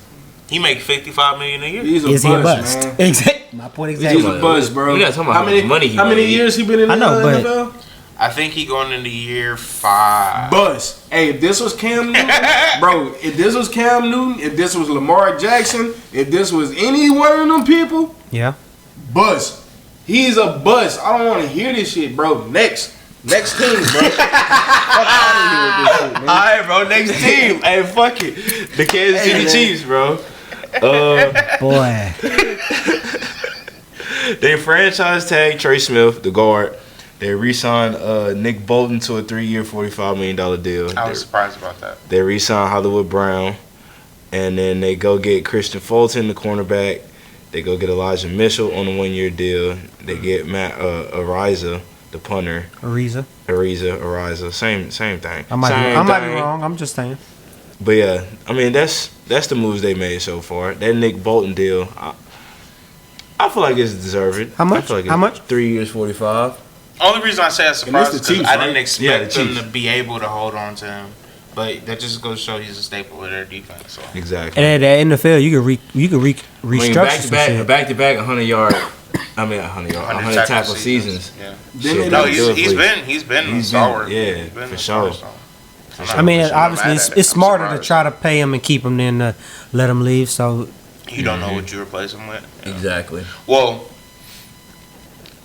He make $55 million a year. He's a Is bust, he a bust? man. Exactly. My point He's exactly. a bust, bro. We gotta talk about how how many much money he How many made. years he been in the I know, but- NFL? I think he going into year 5. Bust. Hey, if this was Cam Newton, bro, if this was Cam Newton, if this was Lamar Jackson, if this was any one of them people, Yeah. bust. He's a bust. I don't want to hear this shit, bro. Next. Next team, bro. Fuck out of here with this shit, man. All right, bro. Next team. Hey, fuck it. The Kansas City Chiefs, bro. Boy. They franchise tag Trey Smith, the guard. They re-signed Nick Bolton to a 3-year, $45 million deal. I was surprised about that. They re-signed Hollywood Brown. And then they go get Christian Fulton, the cornerback. They go get Elijah Mitchell on a 1-year deal. They get Matt Ariza, the punter. Ariza. Same thing. I might be wrong. I'm just saying. But yeah, I mean that's the moves they made so far. That Nick Bolton deal, I feel like it's deserved. How much? I feel like How much? 3 years, 45. Only reason I say I'm surprised is the Chiefs, because I didn't right? expect the them Chiefs. to be able to hold on to him. But that just goes to show he's a staple of their defense. So. Exactly. And at the NFL, you can restructure some shit. back to back 100 tackle seasons. Yeah. Then No, they- he's been solid. yeah, He's been for a sure. solid. I mean, I'm not obviously, mad it's, at it. it's I'm smarter to surprised. try to pay him and keep him than to let him leave. So You don't know what you replace him with. Exactly. Well,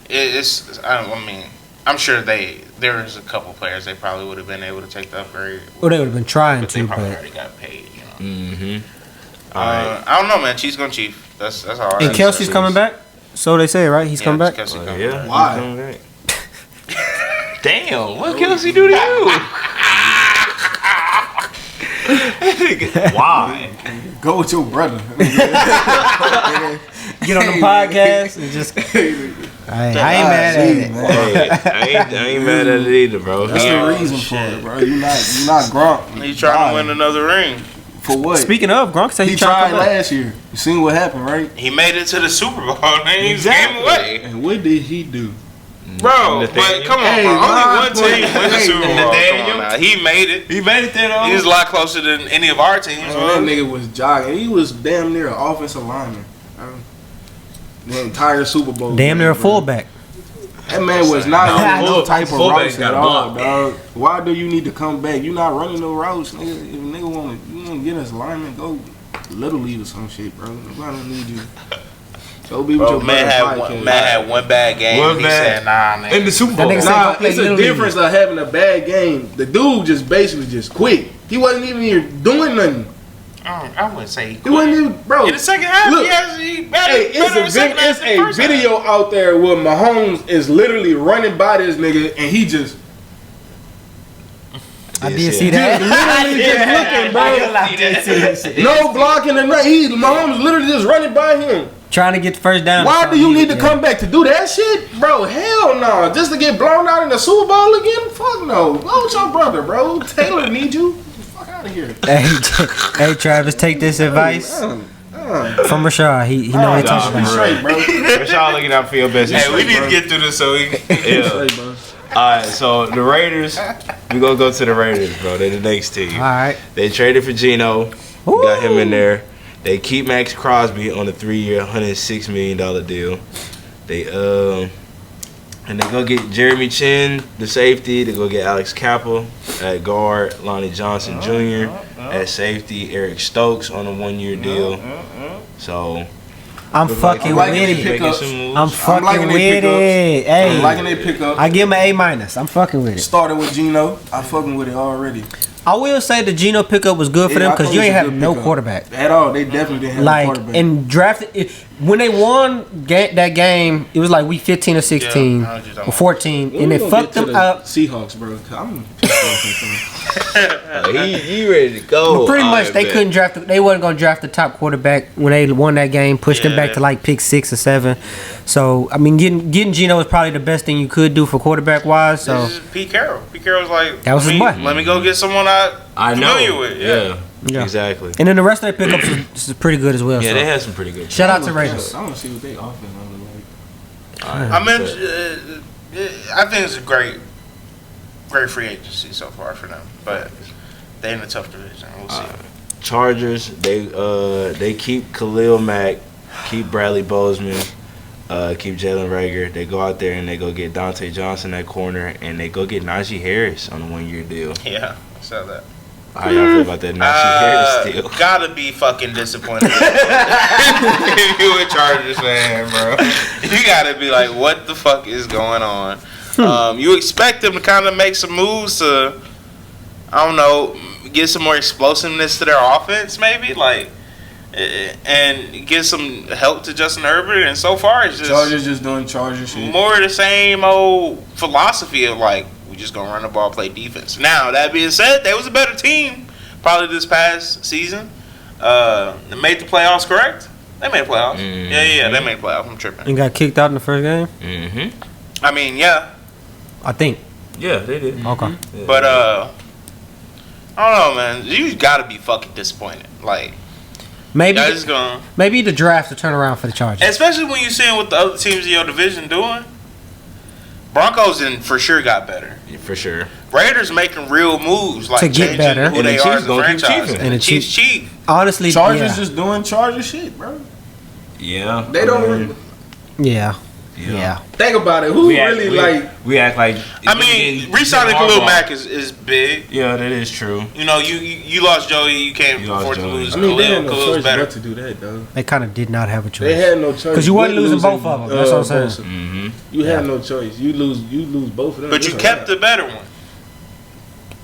it's. I mean, I'm sure there's a couple players they probably would have been able to take the upgrade, well, they would have been trying but they to. probably But already got paid. You know. Mm-hmm. All right. I don't know, man. Chiefs gonna Chief. That's all. I and have to Kelsey's say. coming back. So they say, right? He's coming back. Kelsey coming Yeah. back. Why? he's coming back. Damn, what Kelsey do to you? Why? Go with your brother. Get on the podcast and just. I ain't mad at it. Hey, I ain't mad at it either, bro. That's Yeah. the reason for it, bro. You're not Gronk. He's trying to win another ring. For what? Speaking of, Gronk said he he's trying tried to come back. last year. You seen what happened, right? He made it to the Super Bowl and he Exactly. came away. And what did he do? Bro, but Nathaniel. come on, Hey, bro. Only my one team point- win the hey, Super Bowl. Come Nathaniel. on now. He made it. He made it there, though. He's a lot closer than any of our teams. Man, that nigga was jogging. He was damn near an offensive lineman. The entire Super Bowl. Damn near a game, bro. fullback. That man was not on no type of fullback's routes got at a all, block. dog. Why do you need to come back? You not running no routes, nigga. If a nigga want to get us lineman, go Little League or some shit, bro. Nobody don't need you. Go be with Bro, your man brother. had one bad game. One he bad- said, nah, nigga. In the Super That Bowl. nigga said- Nah, go play it's a Little League. difference of having a bad game. The dude just basically just quit. He wasn't even here doing nothing. I wouldn't say he He wasn't quit. even, bro. In the second half, Look, he better, Hey, better in the second half it's than the a first half. video out there where Mahomes is literally running by this nigga and he just I did see that. literally just looking, bro. I did see that shit. No blocking and nothing. Mahomes literally just running by him. Trying to get the first down. Why do you need to come back to do that shit, bro? Hell no. Just to get blown out in the Super Bowl again? Fuck no. Go with your brother, bro. Taylor need you. Fuck out of here. Hey, Travis, take this advice from Rashad. He know what he's talking Be about. straight, bro. Rashad looking out for your best Hey, we interest, need bro. to get through this so we Yeah. Straight, bro. All right, so the Raiders, we gonna go to the Raiders, bro. They're the next team. All right. They traded for Geno, got him in there. They keep Max Crosby on a 3-year, $106 million deal. They and they go get Jeremy Chin, the safety. They go get Alex Cappa at guard, Lonnie Johnson Jr. at safety, Eric Stokes on a 1-year deal. So I'm fucking like with it. it. making some moves. I'm fucking liking with their it. pickups. I'm Hey, liking their pickup. I give him an A-. I'm fucking with it. Started with Geno. I fucking with it already. I will say the Geno pickup was good for Yeah, them I because thought you it ain't was a have good no pickup. quarterback. At all. They definitely didn't have a Like quarterback. and drafted when they won that game, it was like week 15 or 16 Yeah, I was just talking or 14, When and we it gonna fucked get to them the up. Seahawks, bro. I'm pissed off at them. he ready to go. But pretty All much right, they bet. couldn't draft. They wasn't gonna draft the top quarterback when they won that game. Pushed them Yeah, back they- to like pick 6 or 7. So I mean, getting Geno was probably the best thing you could do for quarterback wise. So This is Pete Carroll. Pete Carroll's like, That was his boy. Let me go get someone I know. familiar with. Yeah. Yeah. Exactly. and then the rest of their pickups is pretty good as well. Yeah, so. they had some pretty good. Shout out to Raiders. I want to see what they offense look like. I mean, I think it's a great free agency so far for them, but they're in a tough division. We'll see. Chargers, they keep Khalil Mack, keep Bradley Bozeman, keep Jalen Rager. They go out there and they go get Dante Johnson at corner, and they go get Najee Harris on a 1-year deal. Yeah, I saw that. How y'all feel about that Najee Harris deal? Gotta be fucking disappointed if you a Chargers fan, bro. You gotta be like, what the fuck is going on? You expect them to kind of make some moves to, I don't know, get some more explosiveness to their offense, maybe, like, and get some help to Justin Herbert. And so far, it's just Chargers just doing Charger shit. more of the same old philosophy of like, we just gonna run the ball, play defense. Now that being said, they was a better team probably this past season. They made the playoffs, correct? They made the playoffs. Mm-hmm. Yeah, they made the playoffs. I'm tripping. And got kicked out in the first game. Mm-hmm. I mean, yeah, I think. Yeah, they did. Okay. Yeah. but I don't know, man. You gotta be fucking disappointed. Like, Maybe y'all just gonna, maybe the draft to turn around for the Chargers. especially when you seeing what the other teams in your division doing. Broncos for sure got better. Yeah, for sure. Raiders making real moves, like To get changing better. who And the they Chiefs are as a gonna keep franchise. cheating. And the Chiefs cheat. Honestly, Chargers yeah. just doing Charger shit, bro. Yeah. They don't Yeah. Yeah. think about it. Who really like? We act like. I mean, re-signing Khalil Mack is big. Yeah, that is true. You know, you lost Joey. You can't You lost afford to Joey. lose I mean, they had no Khalil's choice better. but to do that, though. They kind of did not have a choice. They had no choice 'Cause you wasn't with losing losing, both of them. That's what I'm saying. Bosa. Mm-hmm. You had no choice. You lose both of them. But you That's kept all the better one.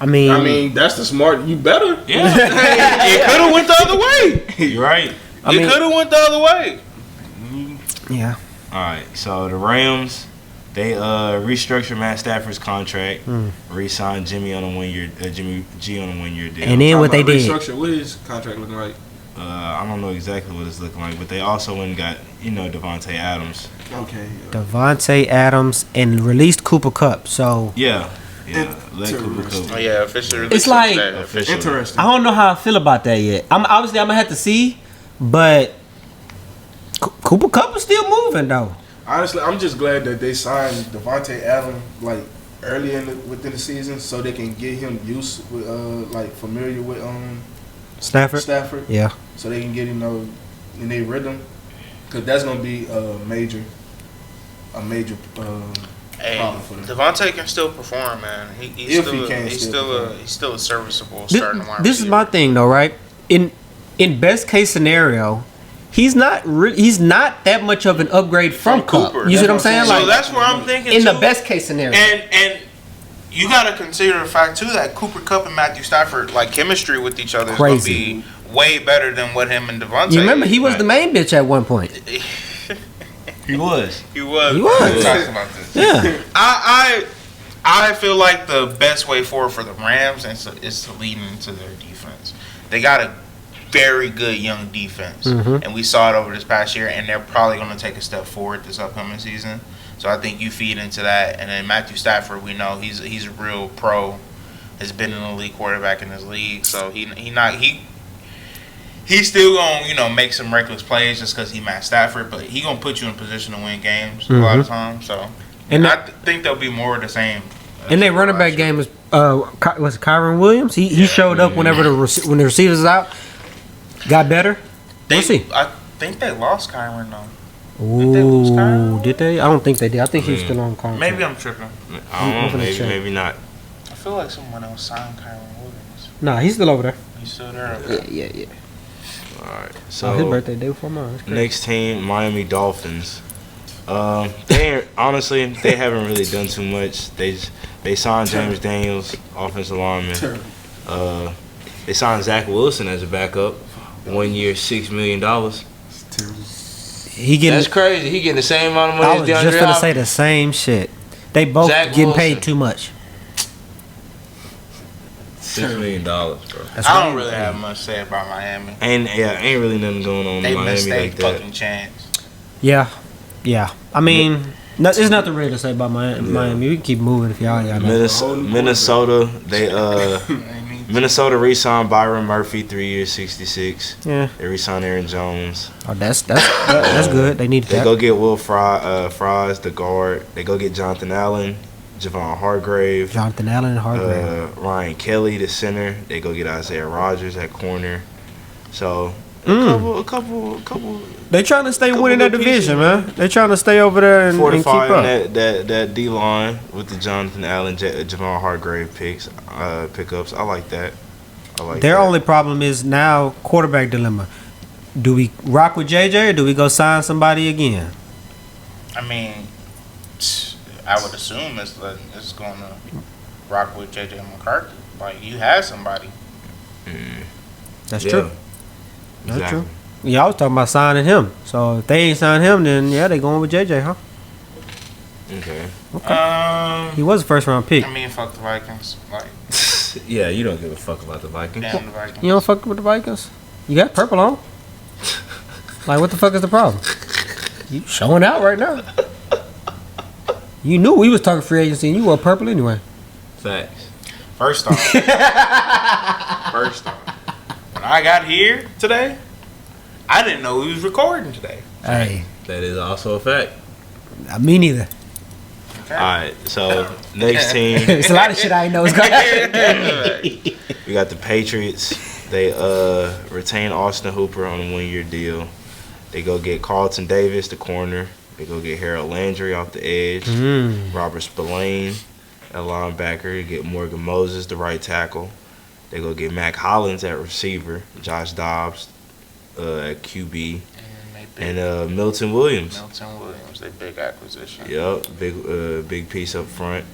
I mean, right. I mean, that's the smart. You better. Yeah. It could have went the other way. You're right. I mean- It could have went the other way. yeah. All right. So the Rams, they restructured Matt Stafford's contract, re-signed Jimmy on a 1 year, Jimmy G on a 1 year deal. And then what they did. Restructure. What is contract looking like? I don't know exactly what it's looking like, but they also went and got Devontae Adams. Okay. Devontae Adams and released Cooper Kupp. So Yeah. Let Cooper Oh Cup. yeah, officially. It's like- Officially. Interesting. I don't know how I feel about that yet. I'm gonna have to see, but Cooper Kupp is still moving though. Honestly, I'm just glad that they signed Devontae Adams like early within the season, so they can get him used with like familiar with Stafford. Stafford, Yeah. so they can get him in their rhythm, because that's gonna be a major Hey, problem for them. Devontae can still perform, man. He's If still he a, can he's still still a perform. he's still a serviceable This, starting wide this is my receiver. thing though, right? In best case scenario, he's not that much of an upgrade from From Kupp. Cooper. You see what I'm That's saying? what So Like that's where I'm thinking. in the too. best case scenario. And you got to consider the fact too that Cooper Kupp and Matthew Stafford, like, chemistry with each other is going to Crazy. be way better than what him and Devontae. You remember he was Right. the main bitch at one point. He was. He was. He was. We talked about this. Yeah. I feel like the best way forward for the Rams is to lean into their defense. They got a very good young defense, and we saw it over this past year. And they're probably going to take a step forward this upcoming season. So I think you feed into that, and then Matthew Stafford, we know he's a real pro, has been an elite quarterback in this league. So he's still gonna make some reckless plays just because he Matt Stafford, but he gonna put you in position to win games a lot of times. So And I think they'll be more of the same. And their running back game was was Kyron Williams. He showed up whenever when the receivers was out. Got better. We'll see. I think they lost Kyron though. Did they lose Ooh, Kyron? did they? I don't think they did. I think he was still on contract. Maybe I'm tripping. I don't know. gonna Maybe, check. maybe not. I feel like someone else signed Kyron Williams. Nah, he's still over there. He's still there. Yeah. All right. His So birthday day before mine. That's crazy. next team, Miami Dolphins. Honestly, they haven't really done too much. They signed James Daniels, offensive lineman. They signed Zach Wilson as a backup, 1 year, $6 million. He getting. That's crazy. He getting the same amount of I money was as DeAndre just gonna say Hopkins. the same shit. They both Zach getting paid Wilson. too much. $6 million, bro. That's I what don't really have much to say about Miami. Ain't really nothing going on They in missed Miami their like that. fucking chance. Yeah. I mean, there's nothing really to say about Miami. We can keep moving if y'all got nothing. Minnesota, Minnesota re-signed Byron Murphy, 3 years, 66. Yeah. They re-signed Aaron Jones. Oh, that's good. They needed They that. go get Will Fries, the guard. They go get Jonathan Allen, Javon Hargrave, Jonathan Allen and Hargrave. Ryan Kelly, the center. They go get Isaiah Rodgers at corner. So a couple. They trying to stay couple winning that good division, pieces. man. They trying to stay over there and keep Fortifying up. that D line with the Jonathan Allen, Javon Hargrave pickups. I like that. Their only problem is now quarterback dilemma. Do we rock with JJ or do we go sign somebody again? I mean, I would assume it's going to rock with J.J. McCarthy. Like, you had somebody. That's true. That's Exactly. true. Yeah, I was talking about signing him. So if they ain't signed him, then yeah, they going with JJ, huh? Okay. He was a first round pick. I mean, fuck the Vikings. Like, Yeah, you don't give a fuck about the Vikings. damn the Vikings. You don't fuck with the Vikings? You got purple on. Like, what the fuck is the problem? You showing out right now. You knew we was talking free agency and you wore purple anyway. Facts. First off, when I got here today, I didn't know we was recording today. Hey, That is also a fact. me neither. Okay. All right, so next team, It's a lot of shit I ain't know was going to happen. we got the Patriots. They retain Austin Hooper on a 1-year deal. They go get Carlton Davis, the corner. They go get Harold Landry off the edge. Robert Spillane, a linebacker. They get Morgan Moses, the right tackle. They go get Mac Hollins at receiver. Josh Dobbs at QB. And Milton Williams. Milton Williams, they big acquisition. Yep, big piece up front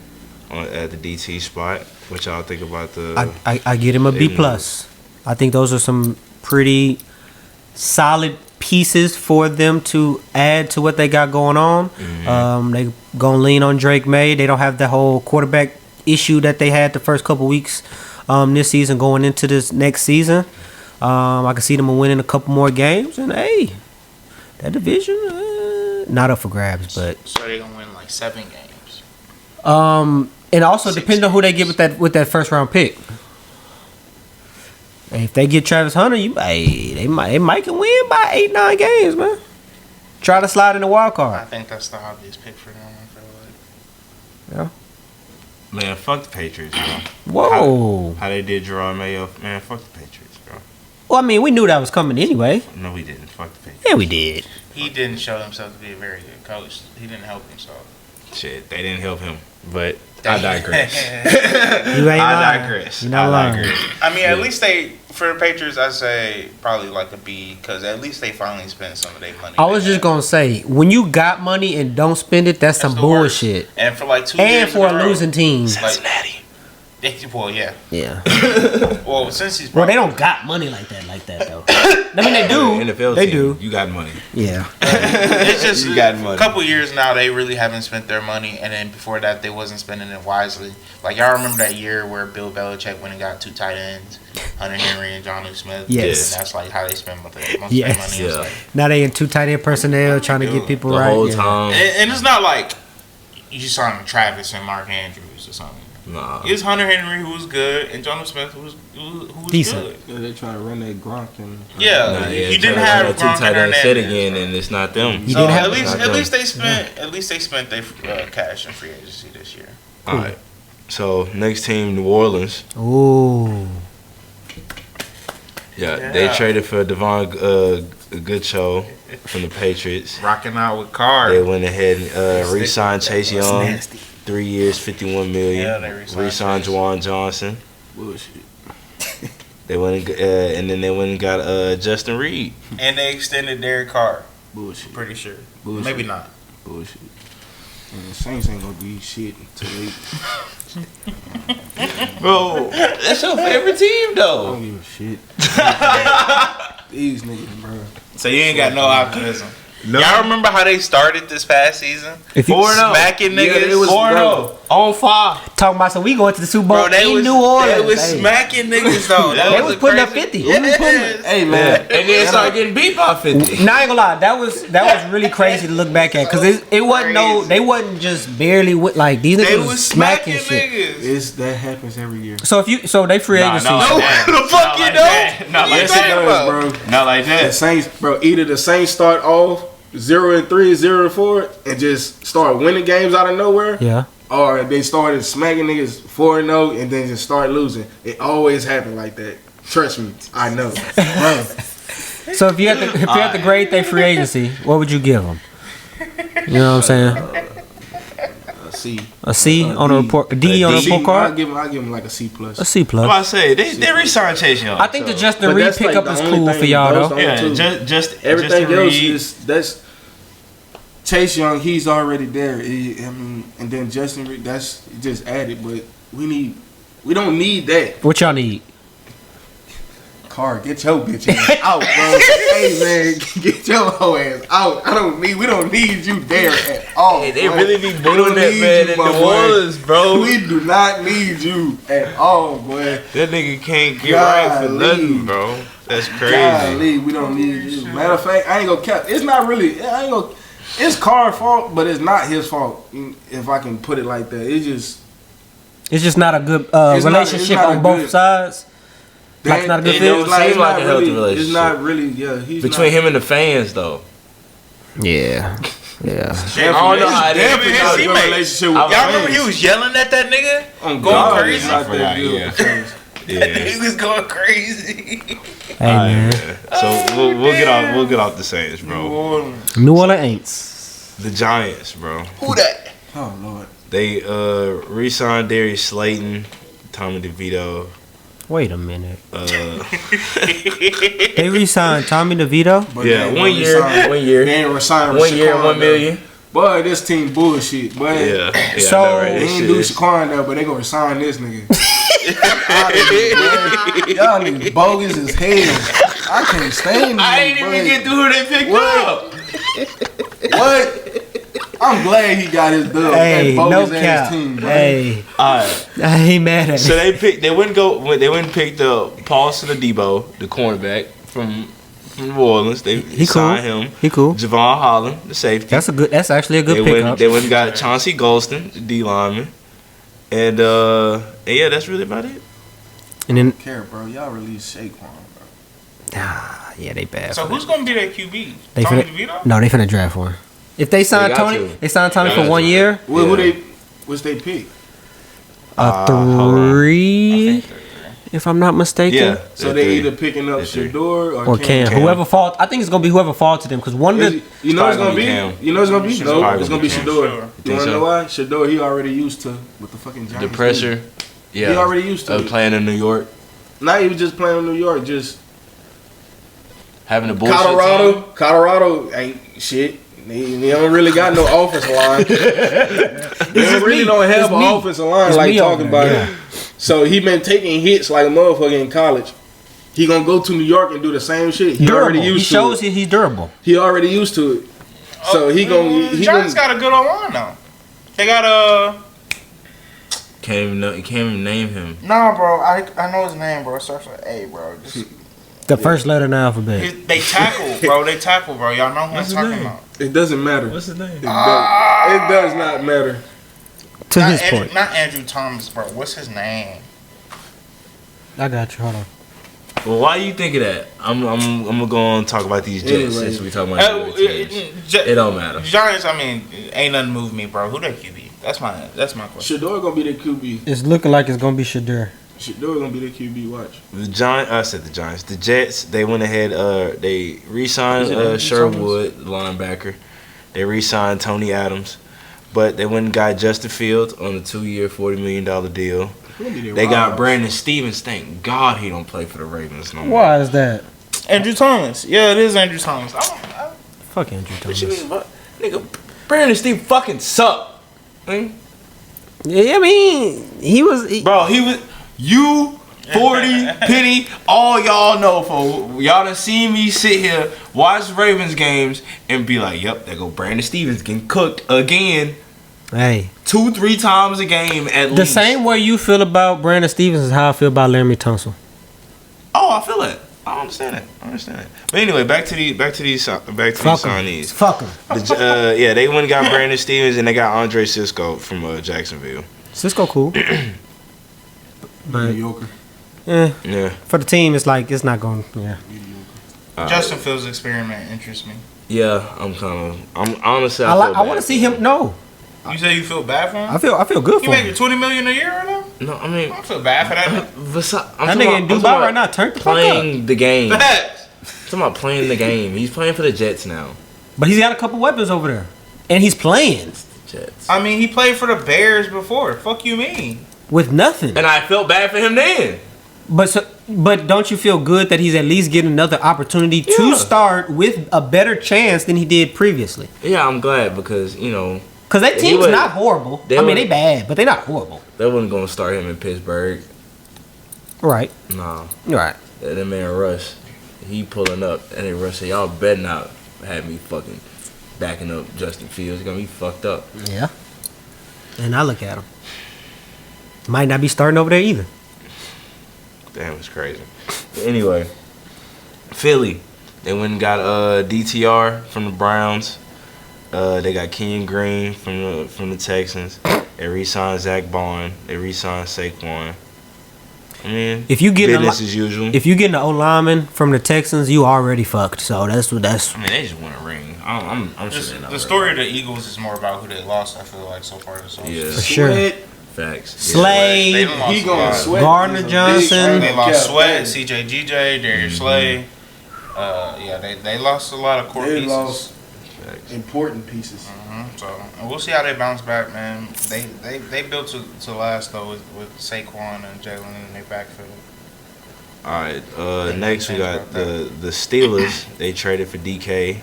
at the DT spot. What y'all think about the? I get him a B plus. I think those are some pretty solid pieces for them to add to what they got going on. They gonna lean on Drake May. They don't have the whole quarterback issue that they had the first couple weeks this season going into this next season. I can see them winning a couple more games, and hey, that division not up for grabs, but So they gonna win like 7 games. and also depending on who they get with that first round pick. And if they get Travis Hunter, they might can win by 8-9 games, man. Try to slide in the wild I card. think that's the obvious pick for them. I feel like. Yeah. Man, fuck the Patriots, bro. Whoa. How they did Jerome Mayo? Man, fuck the Patriots, bro. Well, I mean, we knew that was coming anyway. No, we didn't. Fuck the Patriots. Yeah, we did. He didn't show himself to be a very good coach. He didn't help himself. Shit, they didn't help him. But I digress. You ain't I lying. digress. You're not I lying. digress. I mean, at least for the Patriots, I say probably like a B, because at least they finally spent some of their money. I was just gonna say, when you got money and don't spend it, that's some the worst. bullshit. And for like 2 And years for in a row, losing team. like, well, yeah. Yeah. Well, since he's Well, they don't got money like that though. I mean, they do. NFL They team, do. You got money. Yeah. It's just You got money. a couple years now they really haven't spent their money, and then before that they wasn't spending it wisely. Like, y'all remember that year where Bill Belichick went and got 2 tight ends, Hunter Henry and Jonnu Smith. Yes. And that's like how they spend most of their money. Yes. It's Yeah. like- Now they in 2 tight end personnel trying to do get it people The right. whole Yeah. time. and it's not like you signing Travis and Mark Andrews or something. Nah. It's Hunter Henry who was good and Jonnu Smith who was Decent. good. Yeah, they trying to run that Gronk and Yeah, Nah, you didn't try to have run that Gronk two tight and end set Hernandez, again, bro. and it's not them. You So didn't have- at least Not them. they spent their cash in free agency this year. All right. So next team, New Orleans. Ooh. Yeah, they Yeah. traded for Devon Goodshow from the Patriots. Rocking out with Carr. They went ahead and re-signed Chase That's Young, nasty. 3 years, $51 million. Yeah, they re-signed Re-signed Chase. Juwan Johnson. bullshit. They went and then they went and got Justin Reed. And they extended Derek Carr. Bullshit. Pretty sure. Bullshit. Maybe not. Bullshit. And the Saints ain't gonna be shit until they. Bro, that's your favorite team I though. don't give a shit. These niggas, bro. So you ain't got no optimism. Y'all remember how they started this past season? If you 4-0. Smacking Yeah, niggas. it was 4-0 on fire. talking about, so we going to the Super Bowl Bro, they in was, New Orleans. They was Hey. smacking niggas though. That They was a putting up crazy- 50. Yes. Hey man, And then started getting beat by 50. Nah, I ain't gonna lie, that was really crazy to look back at, because it wasn't they wasn't just barely like these They niggas was was smacking smacking shit. niggas. that happens every year. So they free Nah, agency. no. No, the fuck you don't. Not like Yes, that. it does, bro. Not like The that. Saints, bro. Either the Saints start off 0-3, 0-4, and just start winning games out of nowhere, Yeah. or they started smacking niggas 4-0 and then just start losing. It always happened like that. Trust me, I know. Bro, So if you had to grade their free agency, what would you give them? You know what I'm saying? C. A C on a report, a D on a C, report I'll card, give him like a C plus. a C I'm plus. about to say they re-signed Chase Young. I think the Justin But Reed that's like pickup the is only cool thing- for y'all those though. the only yeah, two. just Everything Justin else Reed. is that's Chase Young, he's already there. And then Justin Reed, that's just added. But we don't need that. What y'all need? Carr, get your bitch ass out, bro. Hey man, get your whole ass out. We don't need you there at all. Hey, they bro. really be booing that man in the Warriors, bro. We do not need you at all, boy. That nigga can't get right for nothing, bro. That's crazy. Golly, we don't need you. Matter of fact, I ain't gonna cap. It's not really. It's Carr's fault, but it's not his fault. If I can put it like that, it's just not a good It's not- relationship it's not on a both good- sides. Like, it's not a good It fit. don't seem like a healthy It's relationship. not really. Yeah, he's Between not, him and the fans, though. Yeah. I don't know how it is. definitely not a good relationship with Y'all fans. remember he was yelling at that nigga? On going God, crazy? it's not that I good with fans. Yeah. He was going crazy. Hey man, So we'll get off the Saints, bro. New Orleans. The Giants, bro. Who that? Oh Lord. They re-signed Darius Slayton, Tommy DeVito. Wait a minute. They They re-signed Tommy DeVito. But Yeah, they ain't 1 year, resign- 1 year, They ain't resign 1 year, Shaquan, 1 million. Boy, this team bullshit. Boy, Yeah, So, I know, right? they This ain't shit do is- Shaquan though, but they gonna resign this nigga. Y'all niggas bogus as hell. I can't stand I ain't even get through who they picked up. What? I'm glad he got his dub. Hey, that no bogus cap. ass team, bro. Hey, All right. I ain't mad at So it. they went and picked up Paulson Adebo, the cornerback from New Orleans. They He cool. signed him. He cool. Javon Holland, the safety. That's actually a good they pickup. went and got Chauncey Golston, the D lineman. And yeah, that's really about it. And then, Care, bro. Y'all released Saquon, bro. yeah, they bad. So for who's going to be that QB? They Tommy finna- DeVito? No, they finna draft one. If they sign got Tony, to. they sign Tony They for got 1 to. year. Yeah. What's they pick? hold on. 3, if I'm not mistaken. Yeah. So they three. either picking up They're three. Shador Or Cam. Cam. Whoever fall. I think it's gonna be whoever fall to them because one of the. You know it's gonna probably be. Cam. You know it's gonna be. No, probably it's gonna be Cam. Shador. Sure. You Think wanna so? know why? Shador, he already used to with the fucking Giants. The pressure. Yeah. He already used to of it. playing in New York, Not even just playing in New York, just having a bullshit team. Colorado ain't shit. They don't really got no offensive line. They is really me. don't have It's an me. offensive line It's like me over talking there, about yeah. it. So he been taking hits like a motherfucker in college. He gonna go to New York and do the same shit. He Durable. already He used to shows it. he's durable. He already used to it. So he gonna Giants got a good O-line, though. They got Can't even name him. Nah, bro. I know his name, bro. It starts with A, bro. Just, The first letter in the alphabet. they tackle, bro. They tackle, bro. Y'all know who What's his I'm talking name? about. It doesn't matter. What's his name? It does not matter. To Not his Andrew, point. not Andrew Thomas, bro. What's his name? I got you. Hold on. Well, why you think of that? I'm gonna go on and talk about these Jets Anyway. since we talking about the teams. It don't matter. Giants, I mean, ain't nothing move me, bro. Who that QB? That's my question. Shador gonna be the QB. It's looking like it's gonna be Shadur. Shador gonna be the QB. Watch. The Giants. The Jets. They went ahead. They re-signed Is it Andrew Sherwood, linebacker. They re-signed Tony Adams, but they went and got Justin Fields on a 2-year, $40 million deal. They got Brandon Stevens. Thank God he don't play for the Ravens no more. Why is that? Andrew Thomas. Yeah, it is Andrew Thomas. Fuck Andrew What you Thomas. mean, nigga? Brandon Stevens fucking suck. Man. Yeah, I mean, he was. Bro, he was you 40 Penny, all y'all know for y'all done seen me sit here, watch Ravens games, and be like, yep, there go Brandon Stevens getting cooked again Hey, 2-3 times a game at the least. same way you feel about Brandon Stevens is how I feel about Larry Tunsil. Oh, I feel it. I understand it. But anyway, back to these signees. Fuck him. Yeah, they went and got Brandon Stevens and they got Andre Cisco from Jacksonville. Cisco cool. But Mediocre. Yeah. for the team, it's like it's not going. Yeah. Justin Fields' experiment interests me. Yeah, I'm honestly. I feel want bad to see him. No, You say you feel bad for him? I feel good He for him. making $20 million a year right now? No, I mean, I don't feel bad for that. That nigga in Dubai right now. Turn the fuck up. playing the game. I'm Facts. talking about playing the game. He's playing for the Jets now. But he's got a couple weapons over there, and he's playing Jets. I mean, he played for the Bears before. Fuck you mean? with nothing. And I felt bad for him then. But so, But don't you feel good that he's at least getting another opportunity to start with a better chance than he did previously? Yeah, I'm glad because Because that team's not horrible. I mean, they bad, but they're not horrible. They wasn't gonna start him in Pittsburgh. Right. Nah. Right. That man Russ, he pulling up, and then Russ said, "Y'all better not have me fucking backing up Justin Fields. It's gonna be fucked up." Yeah. And I look at him. Might not be starting over there either. Damn, it's crazy. But anyway, Philly, they went and got DTR from the Browns. They got Kenyon Green from the Texans. They re-signed Zach Bond. They re-signed Saquon. I mean, if you get business as usual. If you get an O lineman from the Texans, you already fucked. So that's. I mean, they just want a ring. I'm sure the story of the Eagles is more about who they lost. I feel like so far this season. Yeah, for sure. Facts. Slay, he going Sweat. Gardner Johnson. They lost Sweat, CJ GJ, Darius Slay. They lost a lot of core pieces. Lost important pieces. So and we'll see how they bounce back, man. They built to last though with Saquon and Jalen in their backfield. All right. Next we got the Steelers. They traded for DK.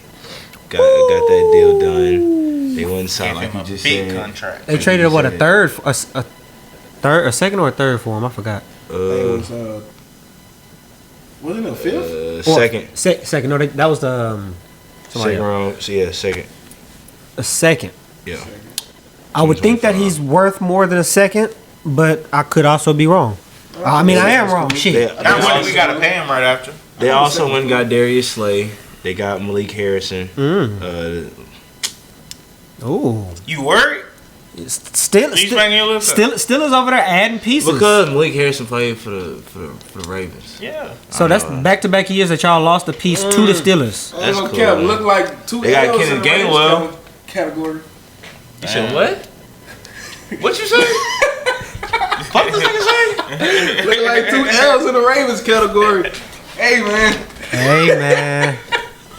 Got that deal done. They wouldn't sign like you just big said. contract. They traded a second or a third for him. I forgot. Wasn't it a fifth? Second. Second. No, that was the Second round. So yeah, second. a second. Yeah. I would think that he's worth more than a second, but I could also be wrong. I mean, I am wrong. Shit. Now we gotta pay him right after. They also went and got Darius Slay. They got Malik Harrison. Ooh. You worried? Still is over there adding pieces. Because Malik Harrison played for the Ravens. Yeah. So that's back-to-back years that y'all lost a piece to the Steelers. That's cool. Look like two. They got L's Kenneth in the Gainwell. Category. You said what? What you say? Fuck this nigga say? Look like two L's in the Ravens category. Hey man.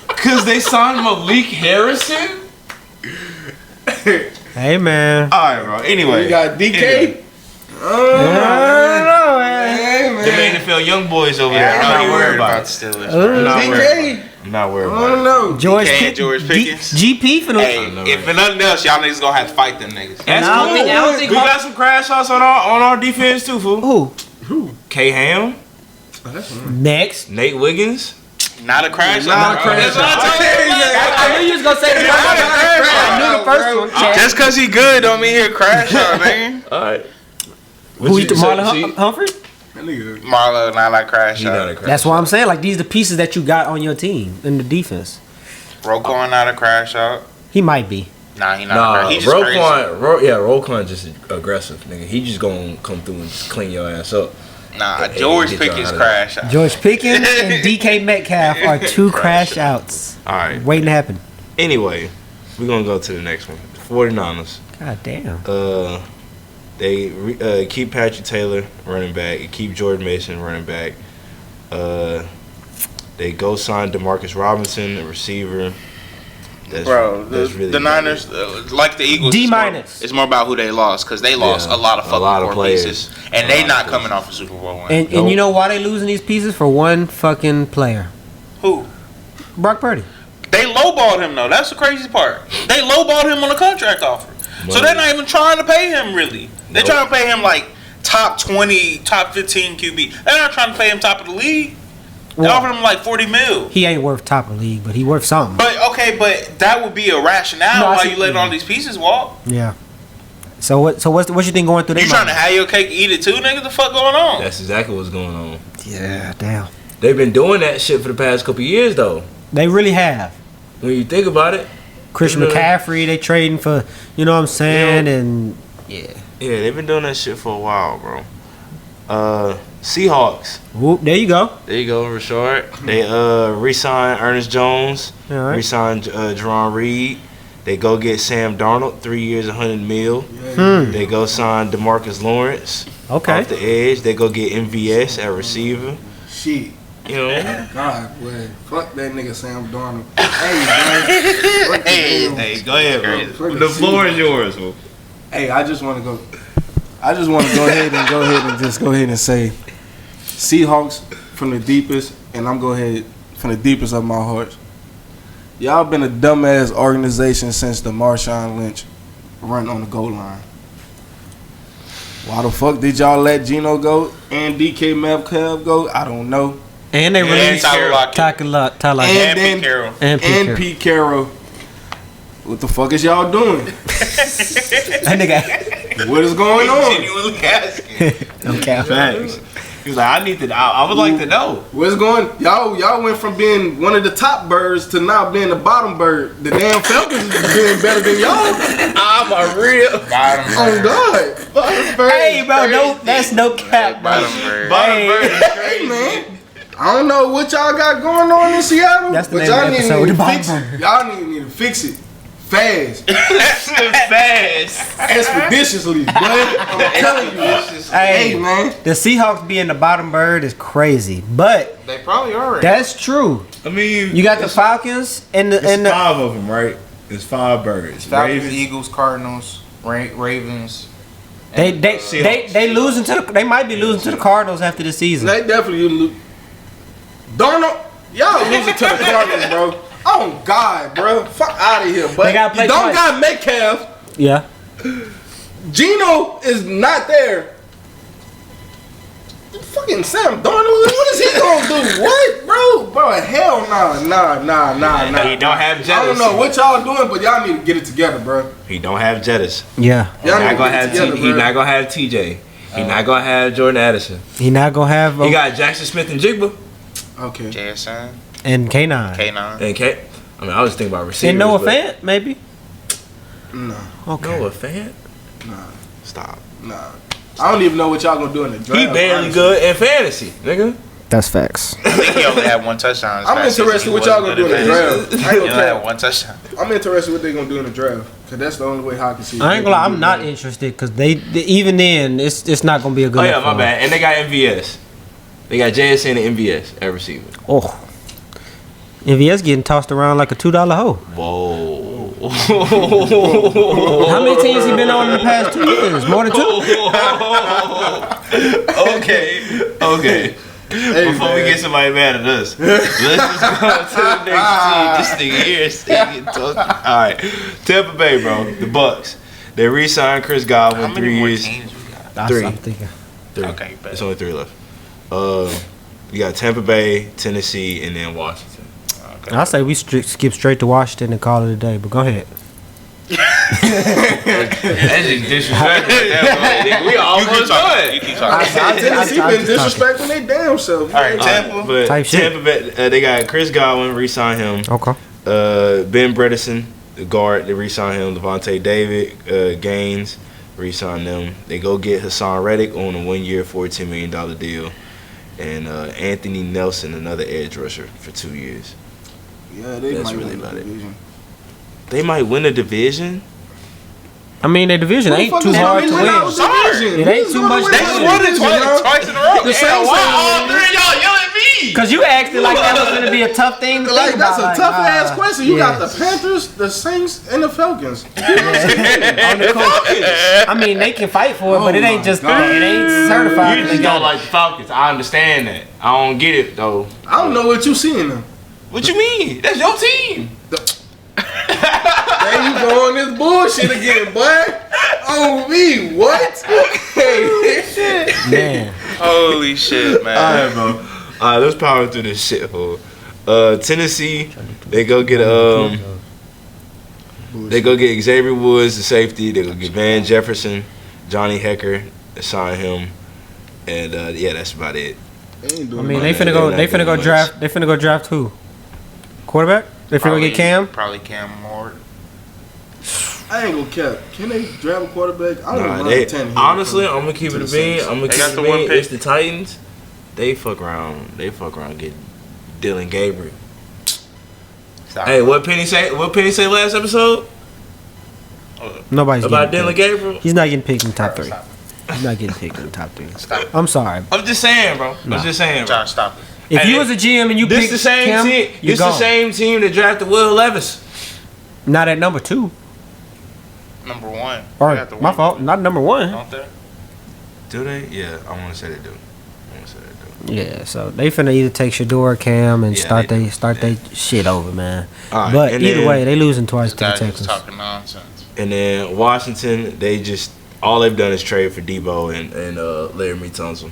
Cause they signed Malik Harrison. Hey man. All right, bro. Anyway, We got DK. Anyway. I don't know, man. Hey The man. NFL young boys over there. I'm not worried about it. Steelers. DK. I'm not worried I about don't it. know. George Pickens. GP finna. Hey, if for nothing else, y'all niggas gonna have to fight them niggas. That's I don't cool. think- I don't think we got some crash outs on our defense too, fool. Who? K Ham, Next. Nate Wiggins. Not a crash. Not a crash That's what I told you. I knew you was gonna say that. I knew the first one. Chad. Just cause he good don't mean he'll crash out, man. All right. Who you? Marlon Humphrey? That nigga. Marlo not like crash He not a out. crash. That's why I'm saying, like, these are the pieces that you got on your team in the defense. Roquan not a crash out. He might be. Nah, he not a Nah, crash. He just crazy. Roquan just aggressive, nigga. He just gonna come through and just clean your ass up. Nah, Hey, George get y'all Pickens out of crash out. George Pickens and DK Metcalf are two crash outs. All right. Waiting to happen. Anyway, we're gonna go to the next one. The 49ers. God damn. They keep Patrick Taylor running back. Keep Jordan Mason running back. They go sign DeMarcus Robinson, a receiver. That's really the Niners, like the Eagles, D-. It's more about who they lost because they lost a lot of fucking core pieces, and they not coming off a Super Bowl win. And you know why they losing these pieces? For one fucking player. Who? Brock Purdy. They lowballed him though. That's the crazy part. They lowballed him on a contract offer, so they're not even trying to pay him really. They're trying to pay him like top 20, top 15 QB. They're not trying to pay him top of the league. They offered him like $40 million. He ain't worth top of the league, but he worth something. But that would be a rationale why you letting all these pieces walk. Yeah. So what you think going through their You trying to mind? have your cake, eat it too, nigga? The fuck going on? That's exactly what's going on. Yeah, damn. They've been doing that shit for the past couple of years, though. They really have. When you think about it, Christian McCaffrey, they trading for, you know what I'm saying, and yeah, they've been doing that shit for a while, bro. Seahawks. Whoop, there you go. There you go, Rashard. They re-signed Ernest Jones. All right. Re-signed Jerron Reed. They go get Sam Darnold, 3 years, $100 million. They go sign DeMarcus Lawrence. Okay. Off the edge. They go get MVS at receiver. Shit. You know. God, boy. Fuck that nigga Sam Darnold. Hey, man. Hey, Go ahead, bro. The floor is yours, bro. Hey, I just want to go ahead and say Seahawks from the deepest, and I'm going ahead from the deepest of my heart. Y'all been a dumbass organization since the Marshawn Lynch run on the goal line. Why the fuck did y'all let Geno go and DK Metcalf go? I don't know. And they released Tyler and Pete Carroll. And Pete Carroll. What the fuck is y'all doing? That nigga. What is going on? Genuinely asking. Okay. Facts. He was like, I would like to know. What's going? Y'all went from being one of the top birds to now being the bottom bird. The damn Falcons is doing better than y'all. I'm a real Bottom Oh bird. God. Bottom bird. Hey, bro, no, that's no cap, bro. Bottom bird. bottom bird is Hey, man. I don't know what y'all got going on in Seattle, That's the but name of y'all the need episode, to the fix bottom it. Y'all need to fix it fast, fast. expeditiously, boy. I'm telling you. Hey, Hey, man. the Seahawks being the bottom bird is crazy, but They probably are. that's true. I mean, You got the Falcons and the it's 5 of them, right? It's 5 birds. Falcons, Ravens. Eagles, Cardinals, Ravens. they Seahawks. losing to the, they might be losing to the Cardinals after the season. They definitely lose. Darnold, y'all losing to the Cardinals, bro. Oh God, bro. Fuck out of here, but They gotta play you don't twice. got Metcalf. Yeah. Geno is not there. Fucking Sam Darnold, what is he gonna do? What, bro? Bro, hell nah. He don't have Jettis. I don't know what y'all doing, but y'all need to get it together, bro. He don't have Jettis. Yeah. Y'all need to Not gonna get it have together, He bro. not gonna have TJ. He not gonna have Jordan Addison. He not gonna have He got Jackson Smith and Jigba. Okay. JSN, and K9 K9. And K. I mean, I was thinking about receivers. and Noah but- Fant maybe. No, Okay. Noah Fant? nah. Stop. I don't even know what y'all gonna do in the draft. He barely honestly. good in fantasy, nigga. That's facts. I think he only had one touchdown. this I'm past interested season. what He y'all wasn't gonna do in good the at draft. fantasy. I He ain't only gonna had cap. one touchdown. I'm interested what they gonna do in the draft, cause that's the only way I can see. I ain't gonna lie, I'm not interested because they even then it's not gonna be a good. Oh yeah, look my for bad. And they got MVS. They got JSN and MVS at receiver. them. Oh, MVS getting tossed around like a $2 hoe. Whoa. How many teams he been on in the past 2 years? More than 2. Okay. Hey, Before we man. get somebody mad at us, let's just go to the next team. This nigga here is thinking talking. All right, Tampa Bay, bro. The Bucks. They re-signed Chris How Godwin many 3 more years. teams we got? That's Three. what I'm thinking. 3. Okay, bet. It's only 3 left. You got Tampa Bay, Tennessee, and then Washington. I say we skip straight to Washington and call it a day. But go ahead. That's just disrespectful. We almost done. You keep talking. Tennessee I been just disrespecting their damn self. All right, man. Tampa. But Type shit. Tampa Bay, they got Chris Godwin, re-signed him. Okay. Ben Bredesen, the guard, they re-signed him. Levante David, Gaines, re-signed them. They go get Hassan Reddick on a 1-year, $14 million deal. And Anthony Nelson, another edge rusher, for 2 years. Yeah, they That's might really win the about it. division. They might win the division. I mean, their division Who the ain't fuck too is hard gonna to win out win. the division? It ain't Who's too gonna much win to out win. the division, y'all? Twice in a row. The Saints Why ain't all winning. 3 of y'all yell at me? Cause you asked it like that was gonna be a tough thing to Like think that's about. a tough ass question. You got yeah. the Panthers, the Saints, and the Falcons. On the coast. I mean, they can fight for it, but it Oh ain't my just God. it ain't certified. You They just got don't like the Falcons. I understand that. I don't get it though. I don't know what you see in them. What you mean? That's your team. There you go on this bullshit again, boy. On me, what? man. Holy shit, man. Alright, bro. Alright, let's power through this shithole. Tennessee, they go get Xavier Woods, the safety. They go get Van Jefferson, Johnny Hecker, they sign him, and yeah, that's about it. I mean, they finna go draft. They finna go draft who? Quarterback? They finna go get Cam. Probably Cam Ward. I ain't gonna cap. Can they draft a quarterback? I don't Nah, know. they, Tannehill honestly, from- I'm gonna keep to it a the bean. Saints. I'm gonna They keep got it the a one bean. pick. It's the Titans. They fuck around. They fuck around. Get Dylan Gabriel. Stop. Hey, what Penny say? What Penny say last episode Nobody's about getting Dylan picked. Gabriel? He's not getting picked in the top 3. Stop. He's not getting picked in the top 3. Stop. I'm sorry. I'm just saying, bro. I'm just saying, bro. Josh, stop it. If Hey, you was a GM and you This picked the same Cam, team. you're This the gone. same team that drafted Will Levis. Not at number 2. Number 1. Or They got the my one fault. pick, Not number 1. Don't they? Do they? Yeah, I want to say they do. Yeah, so they finna either take Shador or Cam and start they shit over, man. Right, but either way, they losing twice to the Texans. Talking nonsense. And then Washington, all they've done is trade for Debo and Laramie Tunsil.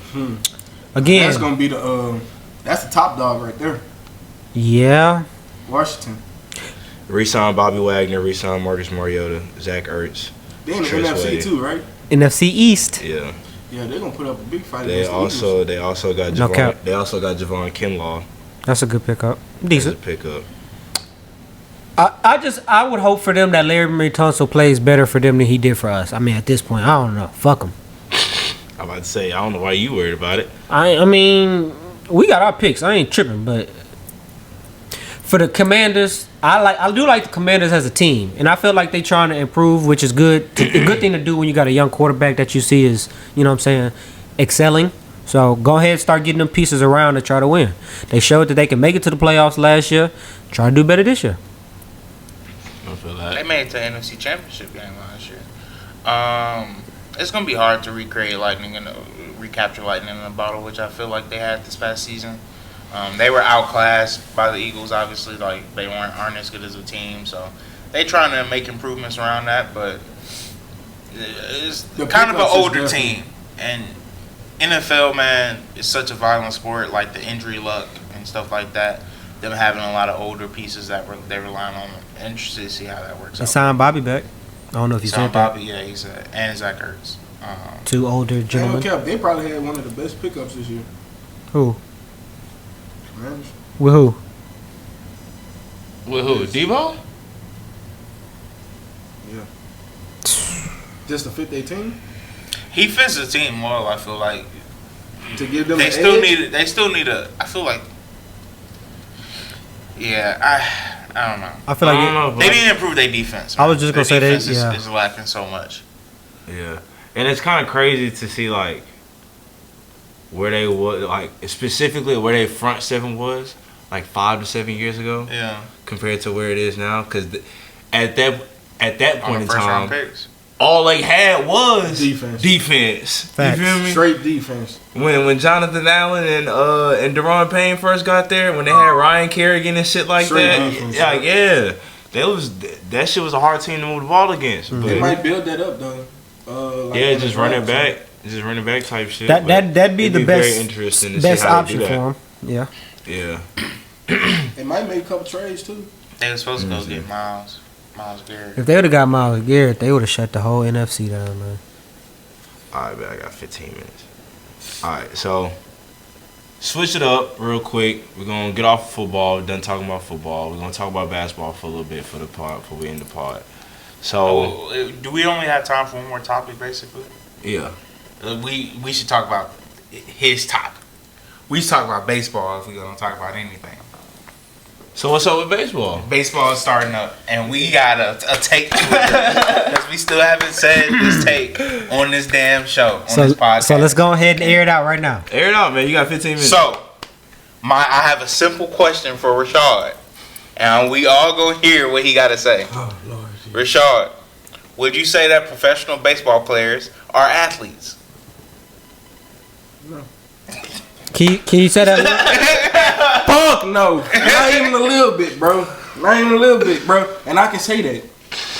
Again, that's gonna be that's the top dog right there. Yeah, Washington. Re-sign Bobby Wagner, re-sign Marcus Mariota, Zach Ertz. They in the NFC too, right? NFC East. Yeah. Yeah, they're gonna put up a big fight. They also got Javon Kinlaw. That's a good pickup. Decent pickup. I would hope for them that Laramie Tunsil plays better for them than he did for us. I mean, at this point, I don't know. Fuck him. I'm about to say, I don't know why you worried about it. I mean, we got our picks. I ain't tripping, but for the Commanders, I do like the Commanders as a team, and I feel like they trying to improve, which is good. A good thing to do when you got a young quarterback that you see is, you know what I'm saying, excelling. So go ahead and start getting them pieces around to try to win. They showed that they can make it to the playoffs last year. Try to do better this year. I feel that. They made it to the NFC Championship game last year. It's gonna be hard to recreate recapture lightning in a bottle, which I feel like they had this past season. They were outclassed by the Eagles, obviously. Like, they aren't as good as a team, so they trying to make improvements around that. But it's kind of an older team, and NFL, man, is such a violent sport. Like the injury luck and stuff like that. Them having a lot of older pieces that they're relying on. I'm interested to see how that works. They signed Bobby back. I don't know if you said Bobby, yeah, and Zach Ertz. Two older gentlemen. They probably had one of the best pickups this year. Who? Commanders. With who? With who? Debo? Yeah. Just to fit their team? He fits the team well, I feel like. To give them They still need a I feel like. Yeah, I don't know. I feel like they need to improve their defense. I was just gonna say their defense is lacking so much. Yeah, and it's kind of crazy to see like where they was, like specifically where their front seven was like 5 to 7 years ago. Yeah, compared to where it is now, because at that point in time, picks. all they had was defense. Facts. You feel me? Straight defense. When Jonathan Allen and Daron Payne first got there, when they had Ryan Kerrigan and shit like Straight that, defense. that shit was a hard team to move the ball against. Mm-hmm. But They might build that up though. Just running back type shit. That'd be the best. Very interesting to best see how option they do for that. him. Yeah. They might make a couple trades too. They were supposed to go get Miles Garrett. If they would have got Myles Garrett, they would have shut the whole NFC down, man. Alright, but I got 15 minutes. Alright, so switch it up real quick. We're gonna get off football. We're done talking about football. We're gonna talk about basketball for a little bit for the pod before we end the pod. So do we only have time for one more topic, basically? Yeah. We should talk about his topic. We should talk about baseball if we're gonna talk about anything. So what's up with baseball? Baseball is starting up, and we got a take to it because we still haven't said this take on this damn show on this podcast. So let's go ahead and air it out right now. Air it out, man. You got 15 minutes. So, I have a simple question for Rashad, and we all gonna hear what he got to say. Oh Lord. Rashad, would you say that professional baseball players are athletes? No. Can you say that? Fuck no. Not even a little bit, bro. Not even a little bit, bro. And I can say that.